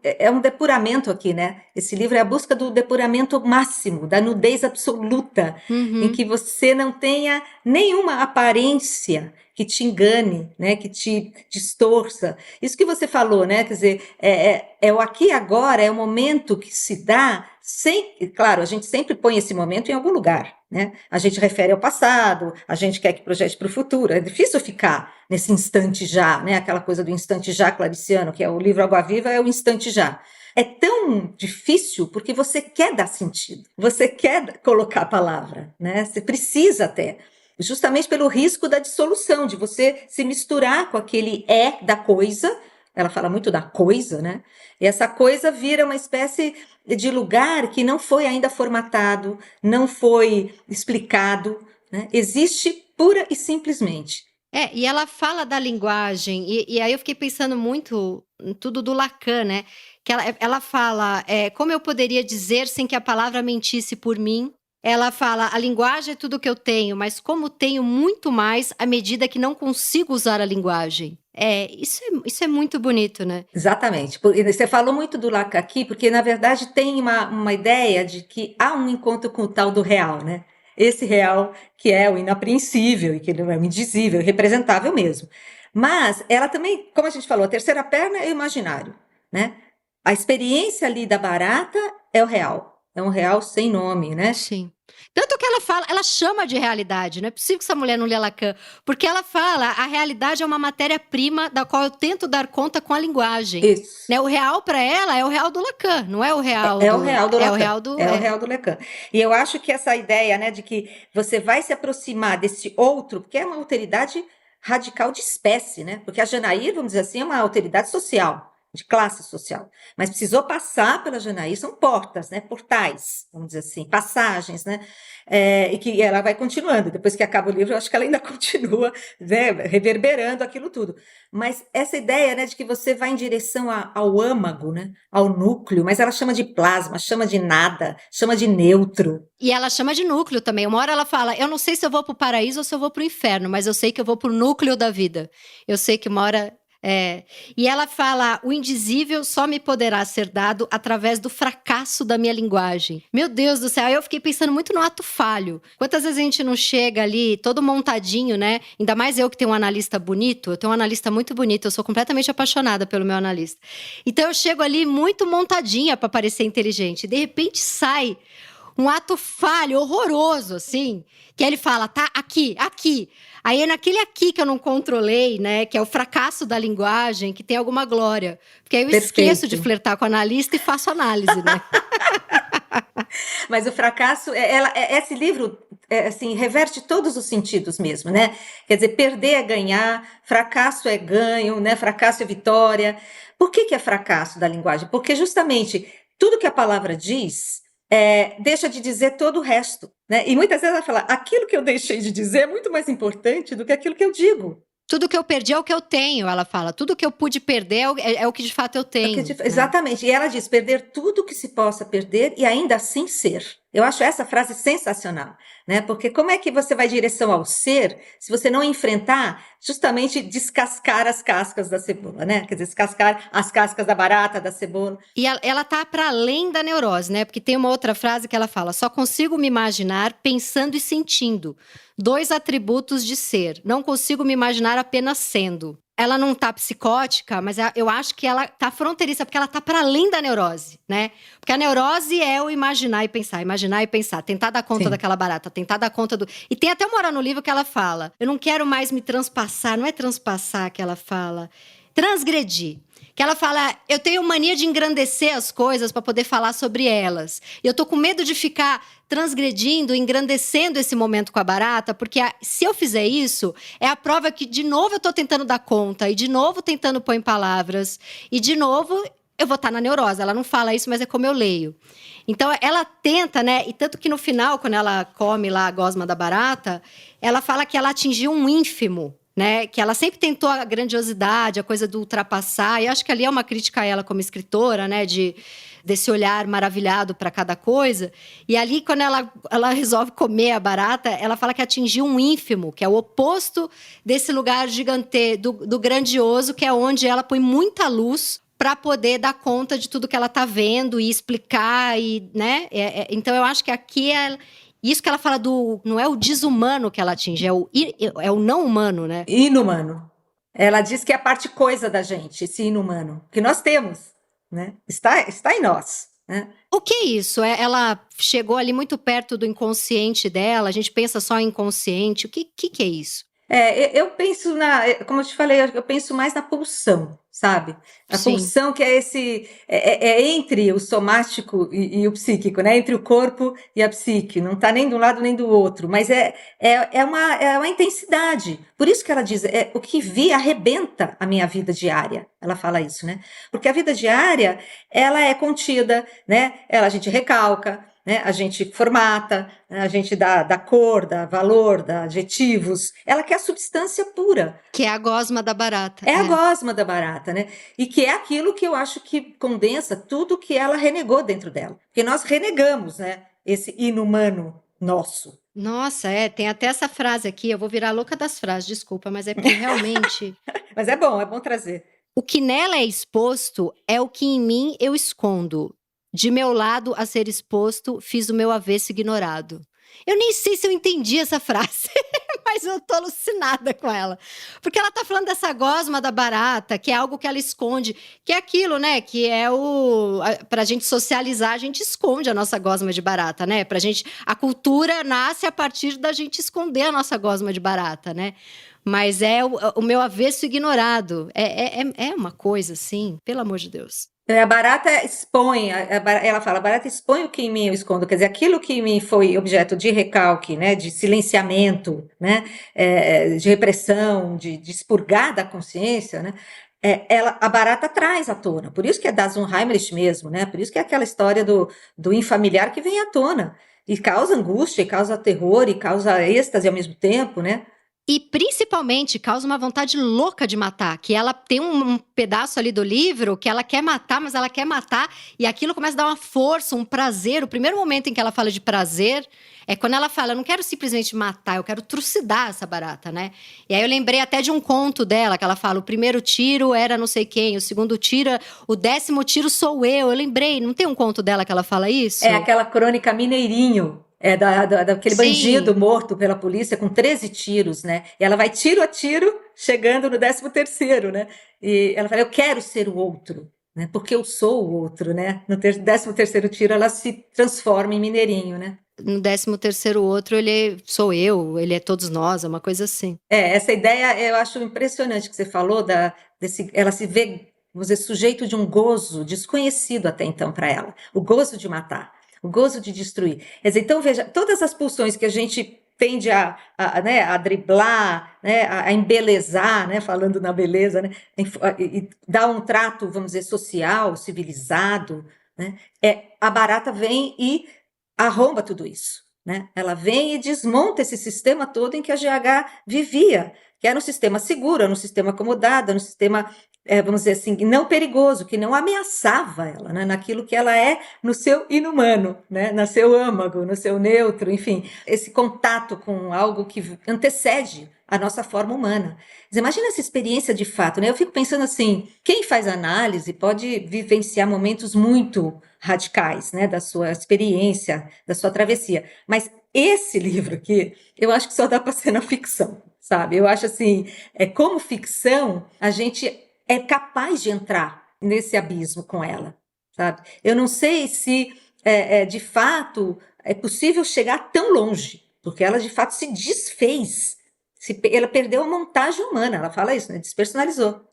Speaker 2: é um depuramento aqui, né? Esse livro é a busca do depuramento máximo, da nudez absoluta, em que você não tenha nenhuma aparência que te engane, né? Que te distorça. Isso que você falou, né? Quer dizer, é o aqui e agora, é o momento que se dá sem... Claro, a gente sempre põe esse momento em algum lugar, né? A gente refere ao passado, a gente quer que projete para o futuro. É difícil ficar nesse instante já, né? Aquela coisa do instante já clariciano, que é o livro Água Viva, é o instante já. É tão difícil porque você quer dar sentido, você quer colocar a palavra, né? Você precisa até, justamente pelo risco da dissolução, de você se misturar com aquele da coisa. Ela fala muito da coisa, né? E essa coisa vira uma espécie de lugar que não foi ainda formatado, não foi explicado, né? Existe pura e simplesmente.
Speaker 1: E ela fala da linguagem, e aí eu fiquei pensando muito em tudo do Lacan, né? Que ela fala, como eu poderia dizer sem que a palavra mentisse por mim? Ela fala, a linguagem é tudo que eu tenho, mas como tenho muito mais à medida que não consigo usar a linguagem. Isso é muito bonito, né?
Speaker 2: Exatamente. Você falou muito do Lacan aqui, porque na verdade tem uma ideia de que há um encontro com o tal do real, né? Esse real que é o inapreensível e que não é o indizível, irrepresentável mesmo. Mas ela também, como a gente falou, a terceira perna é o imaginário, né? A experiência ali da barata é o real. É um real sem nome, né?
Speaker 1: Sim. Tanto que ela fala, ela chama de realidade, não é possível que essa mulher não lê Lacan, porque ela fala, a realidade é uma matéria-prima da qual eu tento dar conta com a linguagem.
Speaker 2: Isso.
Speaker 1: Né? O real para ela é o real do Lacan, não é o real
Speaker 2: É o real do
Speaker 1: é o
Speaker 2: Lacan.
Speaker 1: real do,
Speaker 2: É o real do Lacan. E eu acho que essa ideia, né, de que você vai se aproximar desse outro, porque é uma alteridade radical de espécie, né? Porque a Janaína, vamos dizer assim, é uma alteridade social, de classe social. Mas precisou passar pela Janaína, são portas, né? Portais, vamos dizer assim, passagens, né? E que ela vai continuando. Depois que acaba o livro, eu acho que ela ainda continua, né, reverberando aquilo tudo. Mas essa ideia, né, de que você vai em direção ao âmago, né, ao núcleo, mas ela chama de plasma, chama de nada, chama de neutro.
Speaker 1: E ela chama de núcleo também. Uma hora ela fala, eu não sei se eu vou pro paraíso ou se eu vou pro inferno, mas eu sei que eu vou pro núcleo da vida. Eu sei que uma hora... E ela fala, o indizível só me poderá ser dado através do fracasso da minha linguagem. Meu Deus do céu, aí eu fiquei pensando muito no ato falho. Quantas vezes a gente não chega ali todo montadinho, né? Ainda mais eu que tenho um analista bonito, eu tenho um analista muito bonito, eu sou completamente apaixonada pelo meu analista. Então eu chego ali muito montadinha para parecer inteligente, e de repente sai um ato falho, horroroso, assim, que aí ele fala, tá, aqui, aqui. Aí é naquele aqui que eu não controlei, né, que é o fracasso da linguagem, que tem alguma glória. Porque aí eu esqueço de
Speaker 2: Perfeito.
Speaker 1: flertar com a analista e faço análise, né?
Speaker 2: Mas o fracasso, esse livro, assim, reverte todos os sentidos mesmo, né? Quer dizer, perder é ganhar, fracasso é ganho, né? Fracasso é vitória. Por que é fracasso da linguagem? Porque justamente tudo que a palavra diz deixa de dizer todo o resto, né? E muitas vezes ela fala, aquilo que eu deixei de dizer é muito mais importante do que aquilo que eu digo.
Speaker 1: Tudo que eu perdi é o que eu tenho, ela fala. Tudo que eu pude perder é o que de fato eu tenho. Né?
Speaker 2: Exatamente. E ela diz: perder tudo que se possa perder e ainda assim ser. Eu acho essa frase sensacional, né? Porque como é que você vai em direção ao ser se você não enfrentar justamente descascar as cascas da cebola, né? Quer dizer, descascar as cascas da barata, da cebola.
Speaker 1: E ela tá para além da neurose, né? Porque tem uma outra frase que ela fala: só consigo me imaginar pensando e sentindo. Dois atributos de ser. Não consigo me imaginar apenas sendo. Ela não tá psicótica, mas eu acho que ela tá fronteiriça, porque ela tá para além da neurose, né? Porque a neurose é o imaginar e pensar, tentar dar conta
Speaker 2: Sim.
Speaker 1: daquela barata, tentar dar conta do... E tem até uma hora no livro que ela fala, eu não quero mais me transpassar, não é transpassar que ela fala, transgredir. Que ela fala, eu tenho mania de engrandecer as coisas para poder falar sobre elas. E eu tô com medo de ficar transgredindo, engrandecendo esse momento com a barata, porque se eu fizer isso, é a prova que, de novo, eu tô tentando dar conta, e de novo tentando pôr em palavras, e de novo eu vou estar na neurose. Ela não fala isso, mas é como eu leio. Então, ela tenta, né? E tanto que no final, quando ela come lá a gosma da barata, ela fala que ela atingiu um ínfimo, né? Que ela sempre tentou a grandiosidade, a coisa do ultrapassar, e acho que ali é uma crítica a ela como escritora, né? Desse olhar maravilhado para cada coisa. E ali, quando ela resolve comer a barata, ela fala que atingiu um ínfimo, que é o oposto desse lugar gigante, do grandioso, que é onde ela põe muita luz para poder dar conta de tudo que ela está vendo e explicar, e, né? Então, eu acho que aqui é... Isso que ela fala não é o desumano que ela atinge, é o não humano, né?
Speaker 2: Inumano. Ela diz que é a parte coisa da gente, esse inumano, que nós temos, né? Está em nós, né?
Speaker 1: O que é isso? Ela chegou ali muito perto do inconsciente dela, a gente pensa só em inconsciente. O que é isso?
Speaker 2: Eu penso como eu te falei, eu penso mais na pulsão, sabe? A
Speaker 1: Sim.
Speaker 2: pulsão que é entre o somático e o psíquico, né? Entre o corpo e a psique, não está nem de um lado nem do outro, mas é uma intensidade. Por isso que ela diz, o que vi arrebenta a minha vida diária. Ela fala isso, né? Porque a vida diária, ela é contida, né? A gente recalca, né? A gente formata, né? A gente dá cor, dá valor, dá adjetivos. Ela quer a substância pura.
Speaker 1: Que é a gosma da barata.
Speaker 2: É a gosma da barata, né? E que é aquilo que eu acho que condensa tudo que ela renegou dentro dela. Porque nós renegamos, né? Esse inumano nosso.
Speaker 1: Nossa, tem até essa frase aqui, eu vou virar louca das frases, desculpa, mas é porque realmente...
Speaker 2: Mas é bom trazer.
Speaker 1: O que nela é exposto é o que em mim eu escondo. De meu lado a ser exposto, fiz o meu avesso ignorado. Eu nem sei se eu entendi essa frase, Mas eu tô alucinada com ela. Porque ela tá falando dessa gosma da barata, que é algo que ela esconde. Que é aquilo, né? Que é pra gente socializar, a gente esconde a nossa gosma de barata, né? Pra gente… A cultura nasce a partir da gente esconder a nossa gosma de barata, né? Mas é o meu avesso ignorado. É uma coisa, assim, pelo amor de Deus.
Speaker 2: A barata expõe, ela fala, a barata expõe o que em mim eu escondo, quer dizer, aquilo que em mim foi objeto de recalque, né, de silenciamento, né, de repressão, de expurgar da consciência, né, a barata traz à tona, por isso que é das Unheimlich mesmo, né, por isso que é aquela história do infamiliar que vem à tona, e causa angústia, e causa terror, e causa êxtase ao mesmo tempo, né.
Speaker 1: E principalmente causa uma vontade louca de matar, que ela tem um pedaço ali do livro que ela quer matar, mas ela quer matar e aquilo começa a dar uma força, um prazer. O primeiro momento em que ela fala de prazer é quando ela fala, eu não quero simplesmente matar, eu quero trucidar essa barata, né? E aí eu lembrei até de um conto dela, que ela fala, o primeiro tiro era não sei quem, o segundo tiro, o 10º tiro sou eu. Eu lembrei, não tem um conto dela que ela fala isso?
Speaker 2: É aquela crônica Mineirinho, daquele bandido
Speaker 1: Sim.
Speaker 2: morto pela polícia com 13 tiros, né? E ela vai tiro a tiro, chegando no 13º, né? E ela fala, eu quero ser o outro, né? Porque eu sou o outro, né? No 13º tiro, ela se transforma em Mineirinho, né?
Speaker 1: No 13º outro, sou eu, ele é todos nós, é uma coisa assim.
Speaker 2: Essa ideia eu acho impressionante que você falou, ela se vê, vamos dizer, sujeito de um gozo desconhecido até então para ela, o gozo de matar, o gozo de destruir. Quer dizer, então veja, todas as pulsões que a gente tende né, a driblar, né, a embelezar, né, falando na beleza, né, e dar um trato, vamos dizer, social, civilizado, né, a barata vem e arromba tudo isso. Né? Ela vem e desmonta esse sistema todo em que a GH vivia, que era um sistema seguro, era um sistema acomodado, era um sistema, vamos dizer assim, não perigoso, que não ameaçava ela, né? Naquilo que ela é no seu inumano, né? No seu âmago, no seu neutro, enfim, esse contato com algo que antecede a nossa forma humana. Mas imagina essa experiência de fato, né? Eu fico pensando assim, quem faz análise pode vivenciar momentos muito radicais, né, da sua experiência, da sua travessia. Mas esse livro aqui, eu acho que só dá para ser na ficção, sabe? Eu acho assim, como ficção, a gente é capaz de entrar nesse abismo com ela, sabe? Eu não sei se, de fato, é possível chegar tão longe, porque ela, de fato, se desfez. Ela perdeu a montagem humana, ela fala isso, né? Despersonalizou.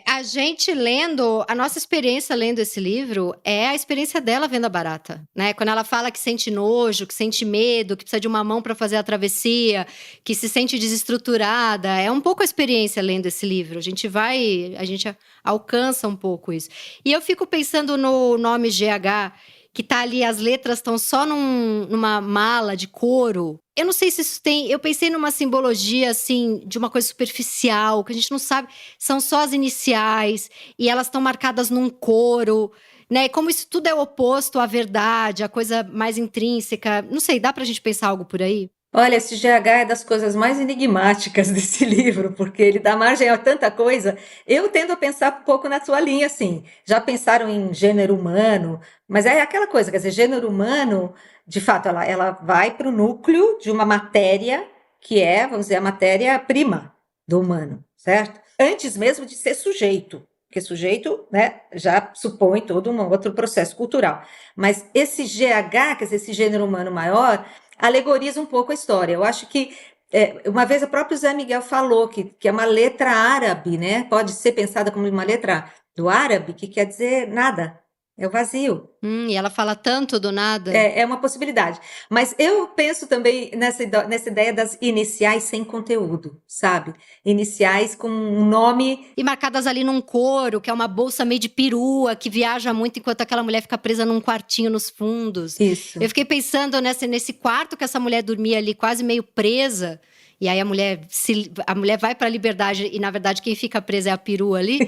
Speaker 1: A gente lendo, a nossa experiência lendo esse livro é a experiência dela vendo a barata, né? Quando ela fala que sente nojo, que sente medo, que precisa de uma mão para fazer a travessia, que se sente desestruturada, é um pouco a experiência lendo esse livro. A gente alcança um pouco isso. E eu fico pensando no nome GH, que tá ali, as letras estão só numa mala de couro. Eu não sei se isso tem… Eu pensei numa simbologia, assim, de uma coisa superficial, que a gente não sabe. São só as iniciais, e elas estão marcadas num couro, né? E como isso tudo é oposto à verdade, à coisa mais intrínseca. Não sei, dá pra gente pensar algo por aí?
Speaker 2: Olha, esse GH é das coisas mais enigmáticas desse livro, porque ele dá margem a tanta coisa. Eu tendo a pensar um pouco na sua linha, assim. Já pensaram em gênero humano, mas é aquela coisa, quer dizer, gênero humano, de fato, ela vai para o núcleo de uma matéria que é, vamos dizer, a matéria-prima do humano, certo? Antes mesmo de ser sujeito, porque sujeito, né, já supõe todo um outro processo cultural. Mas esse GH, quer dizer, esse gênero humano maior, alegoriza um pouco a história. Eu acho que uma vez o próprio Zé Miguel falou que é uma letra árabe, né? Pode ser pensada como uma letra do árabe, que quer dizer nada, é o vazio.
Speaker 1: E ela fala tanto do nada.
Speaker 2: É uma possibilidade. Mas eu penso também nessa ideia das iniciais sem conteúdo, sabe? Iniciais com um nome.
Speaker 1: E marcadas ali num couro, que é uma bolsa meio de perua, que viaja muito enquanto aquela mulher fica presa num quartinho nos fundos.
Speaker 2: Isso.
Speaker 1: Eu fiquei pensando nesse quarto que essa mulher dormia ali, quase meio presa. E aí a mulher vai para a liberdade e, na verdade, quem fica presa é a perua ali.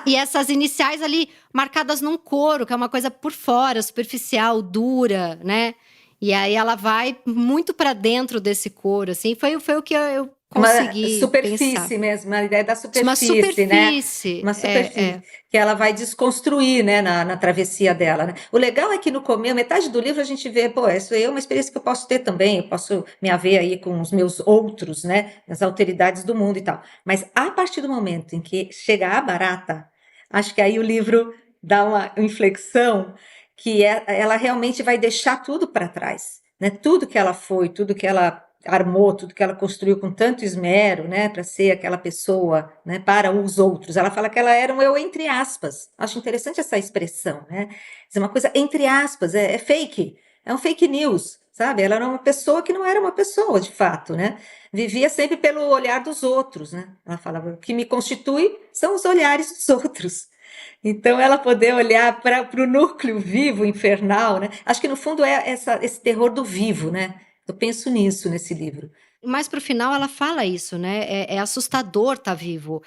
Speaker 1: E essas iniciais ali marcadas num couro, que é uma coisa por fora, superficial, dura, né? E aí ela vai muito para dentro desse couro, assim. Foi o que eu
Speaker 2: Uma
Speaker 1: conseguir pensar.
Speaker 2: superfície mesmo, a ideia da
Speaker 1: Uma
Speaker 2: superfície, né?
Speaker 1: superfície,
Speaker 2: Uma superfície que ela vai desconstruir, né, na travessia dela, né? O legal é que no começo, metade do livro a gente vê, pô, isso aí é uma experiência que eu posso ter também, eu posso me haver aí com os meus outros, né, as autoridades do mundo e tal. Mas a partir do momento em que chega a barata, acho que aí o livro dá uma inflexão que ela realmente vai deixar tudo para trás, né? Tudo que ela foi, tudo que ela armou, tudo que ela construiu com tanto esmero, né, para ser aquela pessoa, né, para os outros. Ela fala que ela era um eu entre aspas. Acho interessante essa expressão, né? É uma coisa entre aspas, é fake, é um fake news, sabe? Ela era uma pessoa que não era uma pessoa, de fato, né? Vivia sempre pelo olhar dos outros, né? Ela falava, o que me constitui são os olhares dos outros. Então, ela poder olhar para o núcleo vivo, infernal, né? Acho que no fundo é esse terror do vivo, né? Eu penso nisso nesse livro.
Speaker 1: Mas pro final ela fala isso, né? É assustador estar vivo.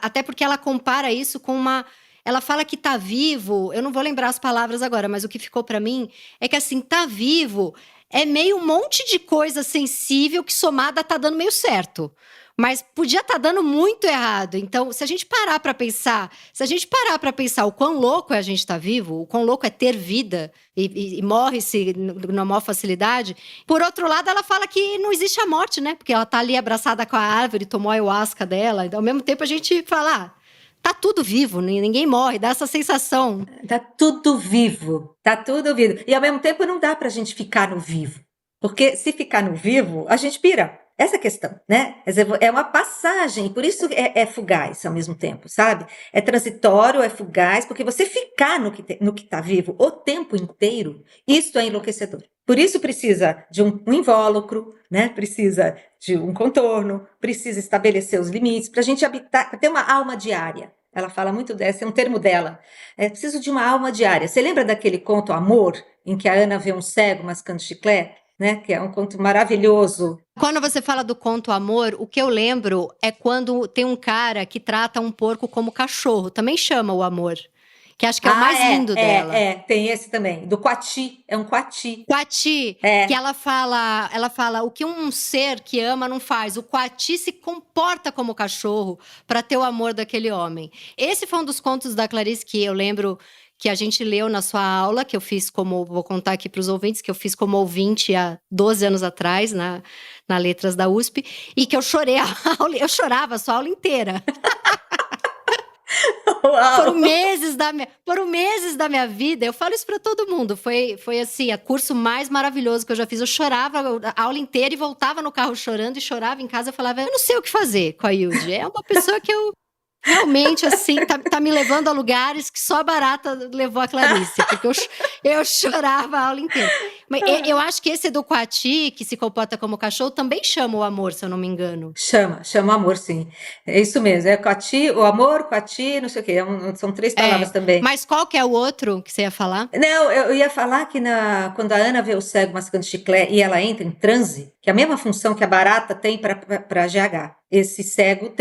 Speaker 1: Até porque ela compara isso com uma. Ela fala que tá vivo. Eu não vou lembrar as palavras agora, mas o que ficou para mim é que assim, tá vivo é meio um monte de coisa sensível que somada tá dando meio certo. Mas podia estar dando muito errado. Então, se a gente parar para pensar, o quão louco é a gente estar vivo, o quão louco é ter vida e morre-se na maior facilidade. Por outro lado, ela fala que não existe a morte, né? Porque ela tá ali abraçada com a árvore, tomou a ayahuasca dela. Então, ao mesmo tempo, a gente fala, tá tudo vivo, ninguém morre, dá essa sensação.
Speaker 2: Tá tudo vivo, tá tudo vivo. E ao mesmo tempo não dá pra gente ficar no vivo. Porque se ficar no vivo, a gente pira. Essa é a questão, né? É uma passagem, por isso é fugaz ao mesmo tempo, sabe? É transitório, é fugaz, porque você ficar no que está vivo o tempo inteiro, isso é enlouquecedor. Por isso precisa de um invólucro, né? Precisa de um contorno, precisa estabelecer os limites, para a gente habitar, pra ter uma alma diária. Ela fala muito dessa, é um termo dela. É preciso de uma alma diária. Você lembra daquele conto Amor, em que a Ana vê um cego mascando chiclete? Né? Que é um conto maravilhoso.
Speaker 1: Quando você fala do conto Amor, o que eu lembro é quando tem um cara que trata um porco como cachorro. Também chama o Amor. Que acho que é o mais lindo dela.
Speaker 2: Tem esse também. Do Coati, é um Coati.
Speaker 1: Coati, que ela fala, o que um ser que ama não faz. O Coati se comporta como cachorro para ter o amor daquele homem. Esse foi um dos contos da Clarice que eu lembro que a gente leu na sua aula, que eu fiz vou contar aqui para os ouvintes, que eu fiz como ouvinte há 12 anos atrás, na Letras da USP, e que eu chorei eu chorava a sua aula inteira. Foram meses da minha vida. Eu falo isso pra todo mundo. Foi assim, o curso mais maravilhoso que eu já fiz. Eu chorava a aula inteira e voltava no carro chorando e chorava em casa. Eu falava, eu não sei o que fazer com a Hilde. É uma pessoa que eu realmente, assim, tá me levando a lugares que só a barata levou a Clarice. Porque eu chorava a aula inteira. Mas eu acho que esse do Coati, que se comporta como cachorro, também chama o amor, se eu não me engano.
Speaker 2: Chama amor, sim. É isso mesmo. É Coati, o amor, Coati, não sei o quê. São 3 palavras também.
Speaker 1: Mas qual que é o outro que você ia falar?
Speaker 2: Não, eu ia falar que quando a Ana vê o cego mascando chiclete e ela entra em transe, que é a mesma função que a barata tem para GH. Esse cego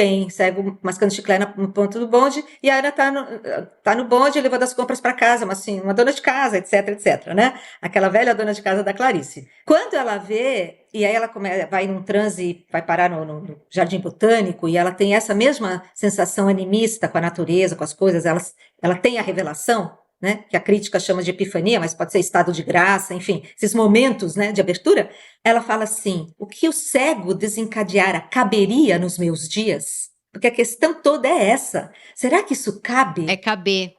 Speaker 2: mascando chiclete no ponto do bonde, e a Ana tá no bonde levando as compras para casa, mas assim, uma dona de casa, etc, né? Aquela velha dona de casa da Clarice. Quando ela vê, e aí ela vai num transe, vai parar no Jardim Botânico, e ela tem essa mesma sensação animista com a natureza, com as coisas, ela tem a revelação, né, que a crítica chama de epifania, mas pode ser estado de graça, enfim, esses momentos, né, de abertura, ela fala assim, o que o cego desencadeara caberia nos meus dias? Porque a questão toda é essa. Será que isso cabe?
Speaker 1: É caber.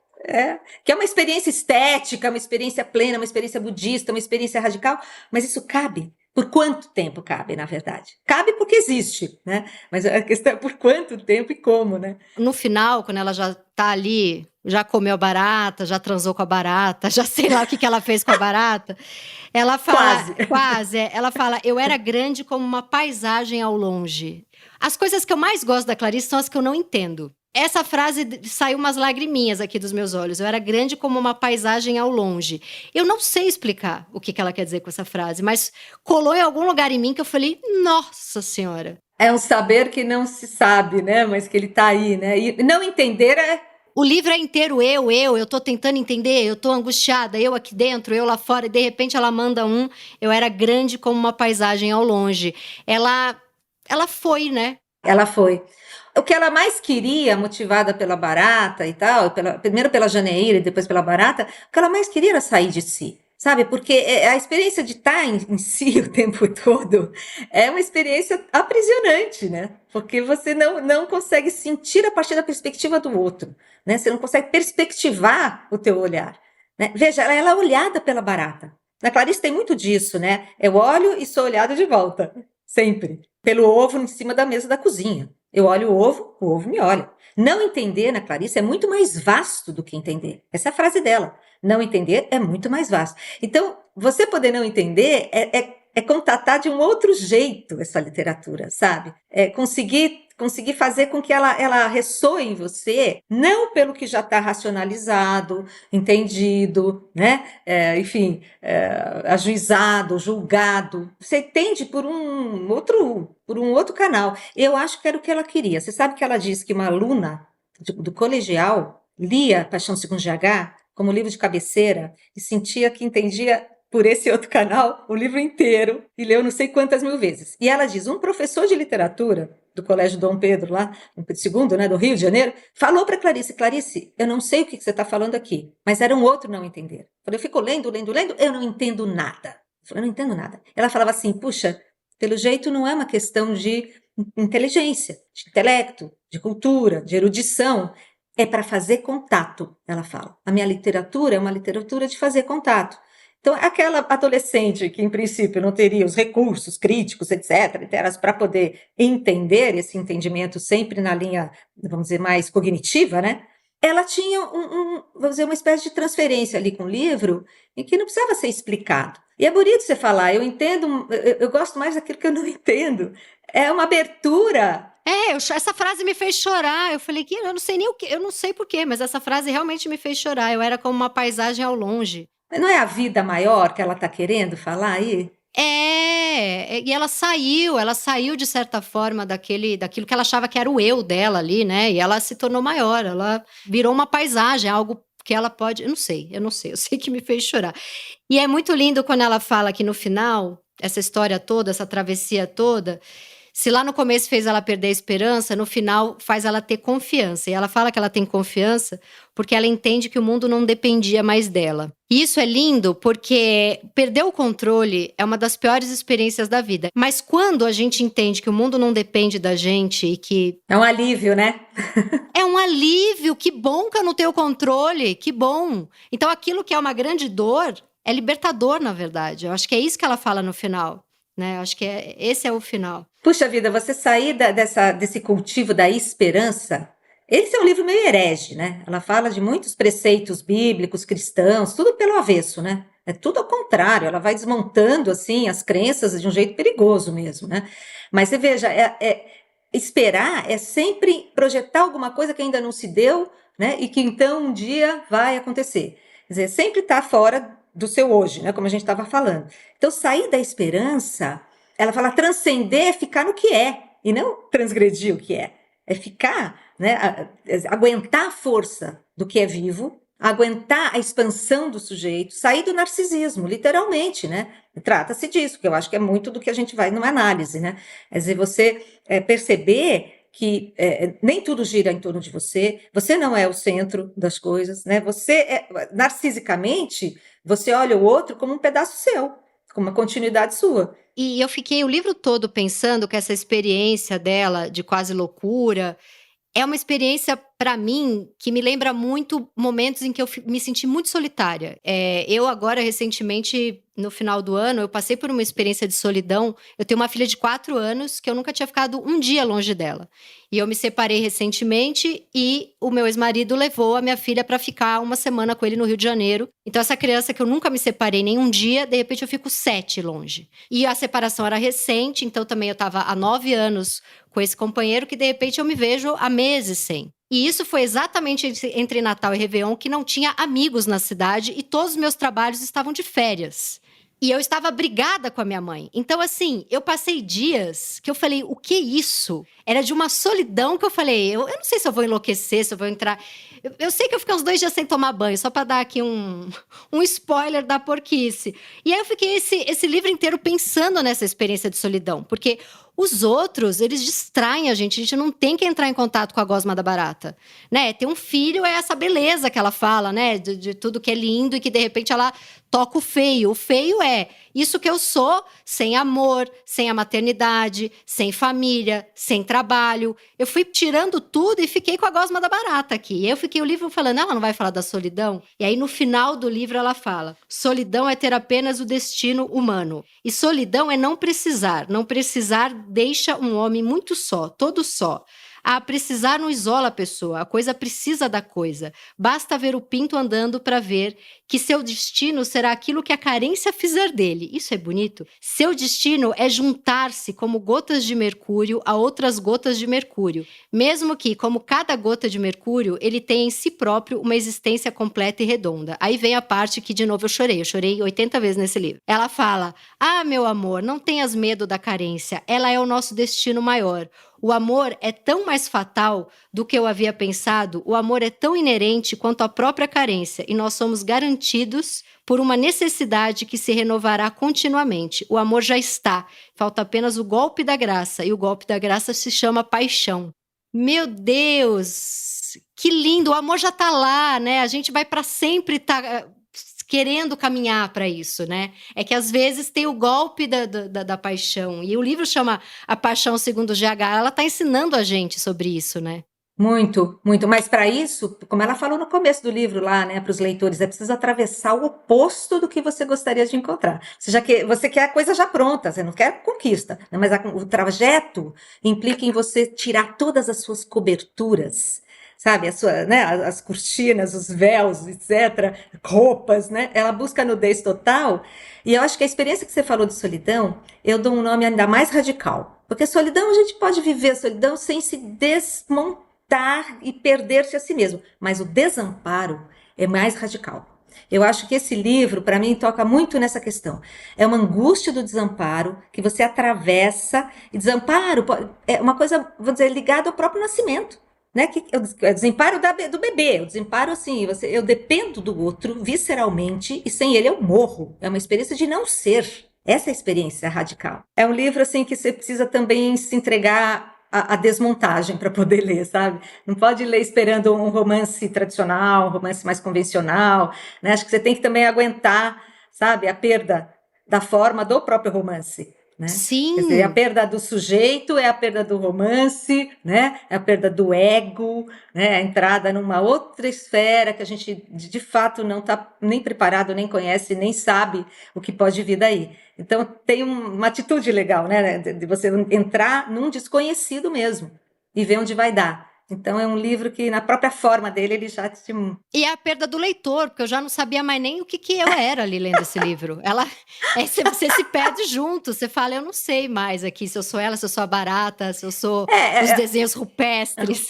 Speaker 2: Que é uma experiência estética, uma experiência plena, uma experiência budista, uma experiência radical, mas isso cabe? Por quanto tempo cabe, na verdade? Cabe porque existe, né? Mas a questão é por quanto tempo e como, né?
Speaker 1: No final, quando ela já tá ali, já comeu a barata, já transou com a barata, já sei lá o que ela fez com a barata, ela fala… Quase. Ela fala, eu era grande como uma paisagem ao longe. As coisas que eu mais gosto da Clarice são as que eu não entendo. Essa frase saiu umas lagriminhas aqui dos meus olhos. Eu era grande como uma paisagem ao longe. Eu não sei explicar o que ela quer dizer com essa frase, mas colou em algum lugar em mim que eu falei, nossa senhora.
Speaker 2: É um saber que não se sabe, né? Mas que ele tá aí, né? E não entender é…
Speaker 1: O livro é inteiro eu tô tentando entender, eu tô angustiada, eu aqui dentro, eu lá fora, e de repente ela manda eu era grande como uma paisagem ao longe. Ela ela foi, né?
Speaker 2: Ela foi. O que ela mais queria, motivada pela barata e tal, primeiro pela Janeíra e depois pela barata, o que ela mais queria era sair de si, sabe? Porque a experiência de estar em si o tempo todo é uma experiência aprisionante, né? Porque você não consegue sentir a partir da perspectiva do outro, né? Você não consegue perspectivar o teu olhar, né? Veja, ela é olhada pela barata. Na Clarice tem muito disso, né? Eu olho e sou olhada de volta, sempre. Pelo ovo em cima da mesa da cozinha. Eu olho o ovo me olha. Não entender na Clarice é muito mais vasto do que entender. Essa é a frase dela. Não entender é muito mais vasto. Então, você poder não entender é contatar de um outro jeito essa literatura, sabe? É conseguir fazer com que ela ressoe em você, não pelo que já está racionalizado, entendido, né? Enfim, ajuizado, julgado. Você entende por um outro canal. Eu acho que era o que ela queria. Você sabe que ela disse que uma aluna do colegial lia Paixão Segundo GH como livro de cabeceira e sentia que entendia por esse outro canal o livro inteiro e leu não sei quantas mil vezes. E ela diz, um professor de literatura do Colégio Dom Pedro, lá, no II, né, do Rio de Janeiro, falou para Clarice, Clarice, eu não sei o que você está falando aqui, mas era um outro não entender. Eu fico lendo, eu não entendo nada. Eu não entendo nada. Ela falava assim, puxa, pelo jeito não é uma questão de inteligência, de intelecto, de cultura, de erudição, é para fazer contato, ela fala. A minha literatura é uma literatura de fazer contato. Então, aquela adolescente que, em princípio, não teria os recursos críticos, etc., para poder entender esse entendimento sempre na linha, vamos dizer, mais cognitiva, né? Ela tinha vamos dizer, uma espécie de transferência ali com o livro em que não precisava ser explicado. E é bonito você falar, eu entendo, eu gosto mais daquilo que eu não entendo. É uma abertura.
Speaker 1: Essa frase me fez chorar. Eu falei que eu não sei nem o que, eu não sei porquê, mas essa frase realmente me fez chorar. Eu era como uma paisagem ao longe.
Speaker 2: Não é a vida maior que ela está querendo falar aí?
Speaker 1: E ela saiu de certa forma daquilo que ela achava que era o eu dela ali, né? E ela se tornou maior, ela virou uma paisagem, algo que ela pode, eu não sei, eu sei que me fez chorar. E é muito lindo quando ela fala que no final, essa história toda, essa travessia toda, se lá no começo fez ela perder a esperança, no final faz ela ter confiança. E ela fala que ela tem confiança porque ela entende que o mundo não dependia mais dela. E isso é lindo porque perder o controle é uma das piores experiências da vida. Mas quando a gente entende que o mundo não depende da gente e que...
Speaker 2: É um alívio, né?
Speaker 1: É um alívio, que bom que eu não tenho controle, que bom. Então aquilo que é uma grande dor é libertador, na verdade. Eu acho que é isso que ela fala no final, né? Eu acho que esse é o final.
Speaker 2: Puxa vida, você sair desse cultivo da esperança, esse é um livro meio herege, né? Ela fala de muitos preceitos bíblicos, cristãos, tudo pelo avesso, né? É tudo ao contrário, ela vai desmontando, assim, as crenças de um jeito perigoso mesmo, né? Mas você veja, esperar é sempre projetar alguma coisa que ainda não se deu, né? E que então um dia vai acontecer. Quer dizer, sempre está fora do seu hoje, né? Como a gente estava falando. Então, sair da esperança... Ela fala transcender é ficar no que é, e não transgredir o que é. É ficar, né, aguentar a força do que é vivo, aguentar a expansão do sujeito, sair do narcisismo, literalmente, né? Trata-se disso, que eu acho que é muito do que a gente vai numa análise, né? Quer dizer, você perceber que nem tudo gira em torno de você, você não é o centro das coisas, né? Você, narcisicamente, você olha o outro como um pedaço seu, como uma continuidade sua.
Speaker 1: E eu fiquei o livro todo pensando que essa experiência dela de quase loucura é uma experiência, para mim, que me lembra muito momentos em que eu me senti muito solitária. Eu agora, recentemente, no final do ano, eu passei por uma experiência de solidão. Eu tenho uma filha de 4 anos que eu nunca tinha ficado um dia longe dela. E eu me separei recentemente e o meu ex-marido levou a minha filha para ficar uma semana com ele no Rio de Janeiro. Então essa criança que eu nunca me separei nem um dia, de repente eu fico 7 longe. E a separação era recente, então também eu estava há 9 anos com esse companheiro que de repente eu me vejo há meses sem. E isso foi exatamente entre Natal e Réveillon, que não tinha amigos na cidade e todos os meus trabalhos estavam de férias. E eu estava brigada com a minha mãe. Então, assim, eu passei dias que eu falei, o que é isso? Era de uma solidão que eu falei, eu não sei se eu vou enlouquecer, se eu vou entrar... Eu sei que eu fiquei uns 2 dias sem tomar banho, só para dar aqui um spoiler da porquice. E aí eu fiquei esse livro inteiro pensando nessa experiência de solidão. Porque Os outros, eles distraem a gente não tem que entrar em contato com a gosma da barata, né? Ter um filho é essa beleza que ela fala, né? De tudo que é lindo e que de repente ela toca o feio. O feio é isso que eu sou sem amor, sem a maternidade, sem família, sem trabalho. Eu fui tirando tudo e fiquei com a gosma da barata aqui. Eu fiquei o livro falando, ela não vai falar da solidão? E aí no final do livro ela fala, solidão é ter apenas o destino humano. E solidão é não precisar. Não precisar deixa um homem muito só, todo só. Ah, precisar não isola a pessoa, a coisa precisa da coisa. Basta ver o pinto andando para ver que seu destino será aquilo que a carência fizer dele. Isso é bonito? Seu destino é juntar-se como gotas de mercúrio a outras gotas de mercúrio. Mesmo que, como cada gota de mercúrio, ele tenha em si próprio uma existência completa e redonda. Aí vem a parte que, de novo, eu chorei 80 vezes nesse livro. Ela fala, ah, meu amor, não tenhas medo da carência, ela é o nosso destino maior. O amor é tão mais fatal do que eu havia pensado, o amor é tão inerente quanto a própria carência, e nós somos garantidos por uma necessidade que se renovará continuamente. O amor já está, falta apenas o golpe da graça, e o golpe da graça se chama paixão. Meu Deus, que lindo, o amor já está lá, né? A gente vai para sempre estar querendo caminhar para isso, né? É que às vezes tem o golpe da paixão. E o livro chama A Paixão Segundo GH. Ela está ensinando a gente sobre isso, né?
Speaker 2: Muito, muito. Mas para isso, como ela falou no começo do livro lá, né, para os leitores, é preciso atravessar o oposto do que você gostaria de encontrar. Você quer a coisa já pronta, você não quer conquista, né, mas o trajeto implica em você tirar todas as suas coberturas, sabe, né, as cortinas, os véus, etc., roupas, né? Ela busca nudez total. E eu acho que a experiência que você falou de solidão, eu dou um nome ainda mais radical. Porque solidão, a gente pode viver a solidão sem se desmontar e perder-se a si mesmo. Mas o desamparo é mais radical. Eu acho que esse livro, para mim, toca muito nessa questão. É uma angústia do desamparo que você atravessa. E desamparo é uma coisa, vou dizer, ligada ao próprio nascimento. Né? O desamparo do bebê, o desamparo assim, eu dependo do outro visceralmente e sem ele eu morro. É uma experiência de não ser. Essa é a experiência radical. É um livro assim que você precisa também se entregar à desmontagem para poder ler, sabe? Não pode ler esperando um romance tradicional, um romance mais convencional, né? Acho que você tem que também aguentar, sabe, a perda da forma do próprio romance. Né?
Speaker 1: Sim.
Speaker 2: Quer dizer, a perda do sujeito é a perda do romance, né? É a perda do ego, né? A entrada numa outra esfera que a gente de fato não está nem preparado, nem conhece, nem sabe o que pode vir daí. Então tem uma atitude legal, né? De você entrar num desconhecido mesmo e ver onde vai dar. Então é um livro que na própria forma dele ele já te...
Speaker 1: E é a perda do leitor, porque eu já não sabia mais nem o que eu era ali lendo esse livro. Você se perde junto, você fala, eu não sei mais aqui se eu sou ela, se eu sou a barata, se eu sou os desenhos rupestres.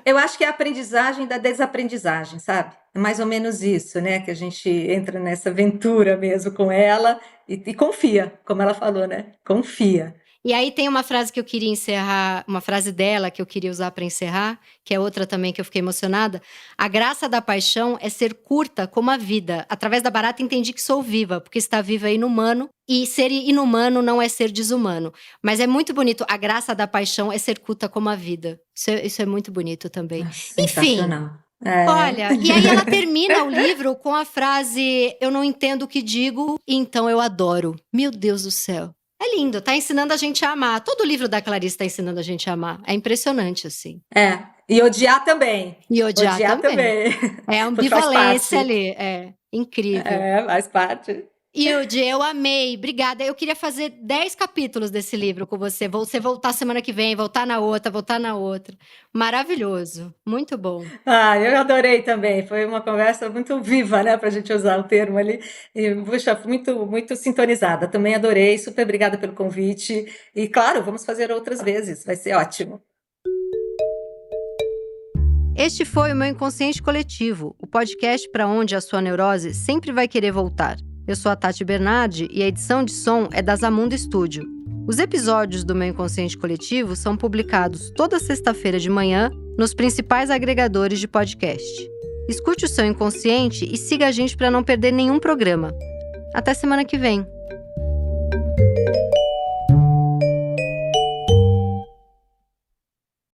Speaker 2: Eu acho que é a aprendizagem da desaprendizagem, sabe? É mais ou menos isso, né? Que a gente entra nessa aventura mesmo com ela e confia, como ela falou, né? Confia.
Speaker 1: E aí tem uma frase que eu queria encerrar, uma frase dela que eu queria usar para encerrar, que é outra também que eu fiquei emocionada. A graça da paixão é ser curta como a vida. Através da barata entendi que sou viva, porque estar viva é inumano, e ser inumano não é ser desumano. Mas é muito bonito, a graça da paixão é ser curta como a vida. Isso é muito bonito também.
Speaker 2: Sensacional.
Speaker 1: Enfim, olha, e aí ela termina o livro com a frase, eu não entendo o que digo, então eu adoro. Meu Deus do céu. É lindo, tá ensinando a gente a amar. Todo livro da Clarice tá ensinando a gente a amar. É impressionante, assim.
Speaker 2: E odiar também.
Speaker 1: E odiar também. É a ambivalência ali, incrível.
Speaker 2: Faz parte.
Speaker 1: Hilde, eu amei, obrigada. Eu queria fazer 10 capítulos desse livro com você. Você voltar semana que vem, voltar na outra. Maravilhoso, muito bom.
Speaker 2: Eu adorei também. Foi uma conversa muito viva, né, pra gente usar o termo ali. E, puxa, muito, muito sintonizada. Também adorei, super obrigada pelo convite. E, claro, vamos fazer outras vezes, vai ser ótimo.
Speaker 1: Este foi o Meu Inconsciente Coletivo, o podcast para onde a sua neurose sempre vai querer voltar. Eu sou a Tati Bernardi e a edição de som é da Zamunda Studio. Os episódios do Meu Inconsciente Coletivo são publicados toda sexta-feira de manhã nos principais agregadores de podcast. Escute o seu inconsciente e siga a gente para não perder nenhum programa. Até semana que vem!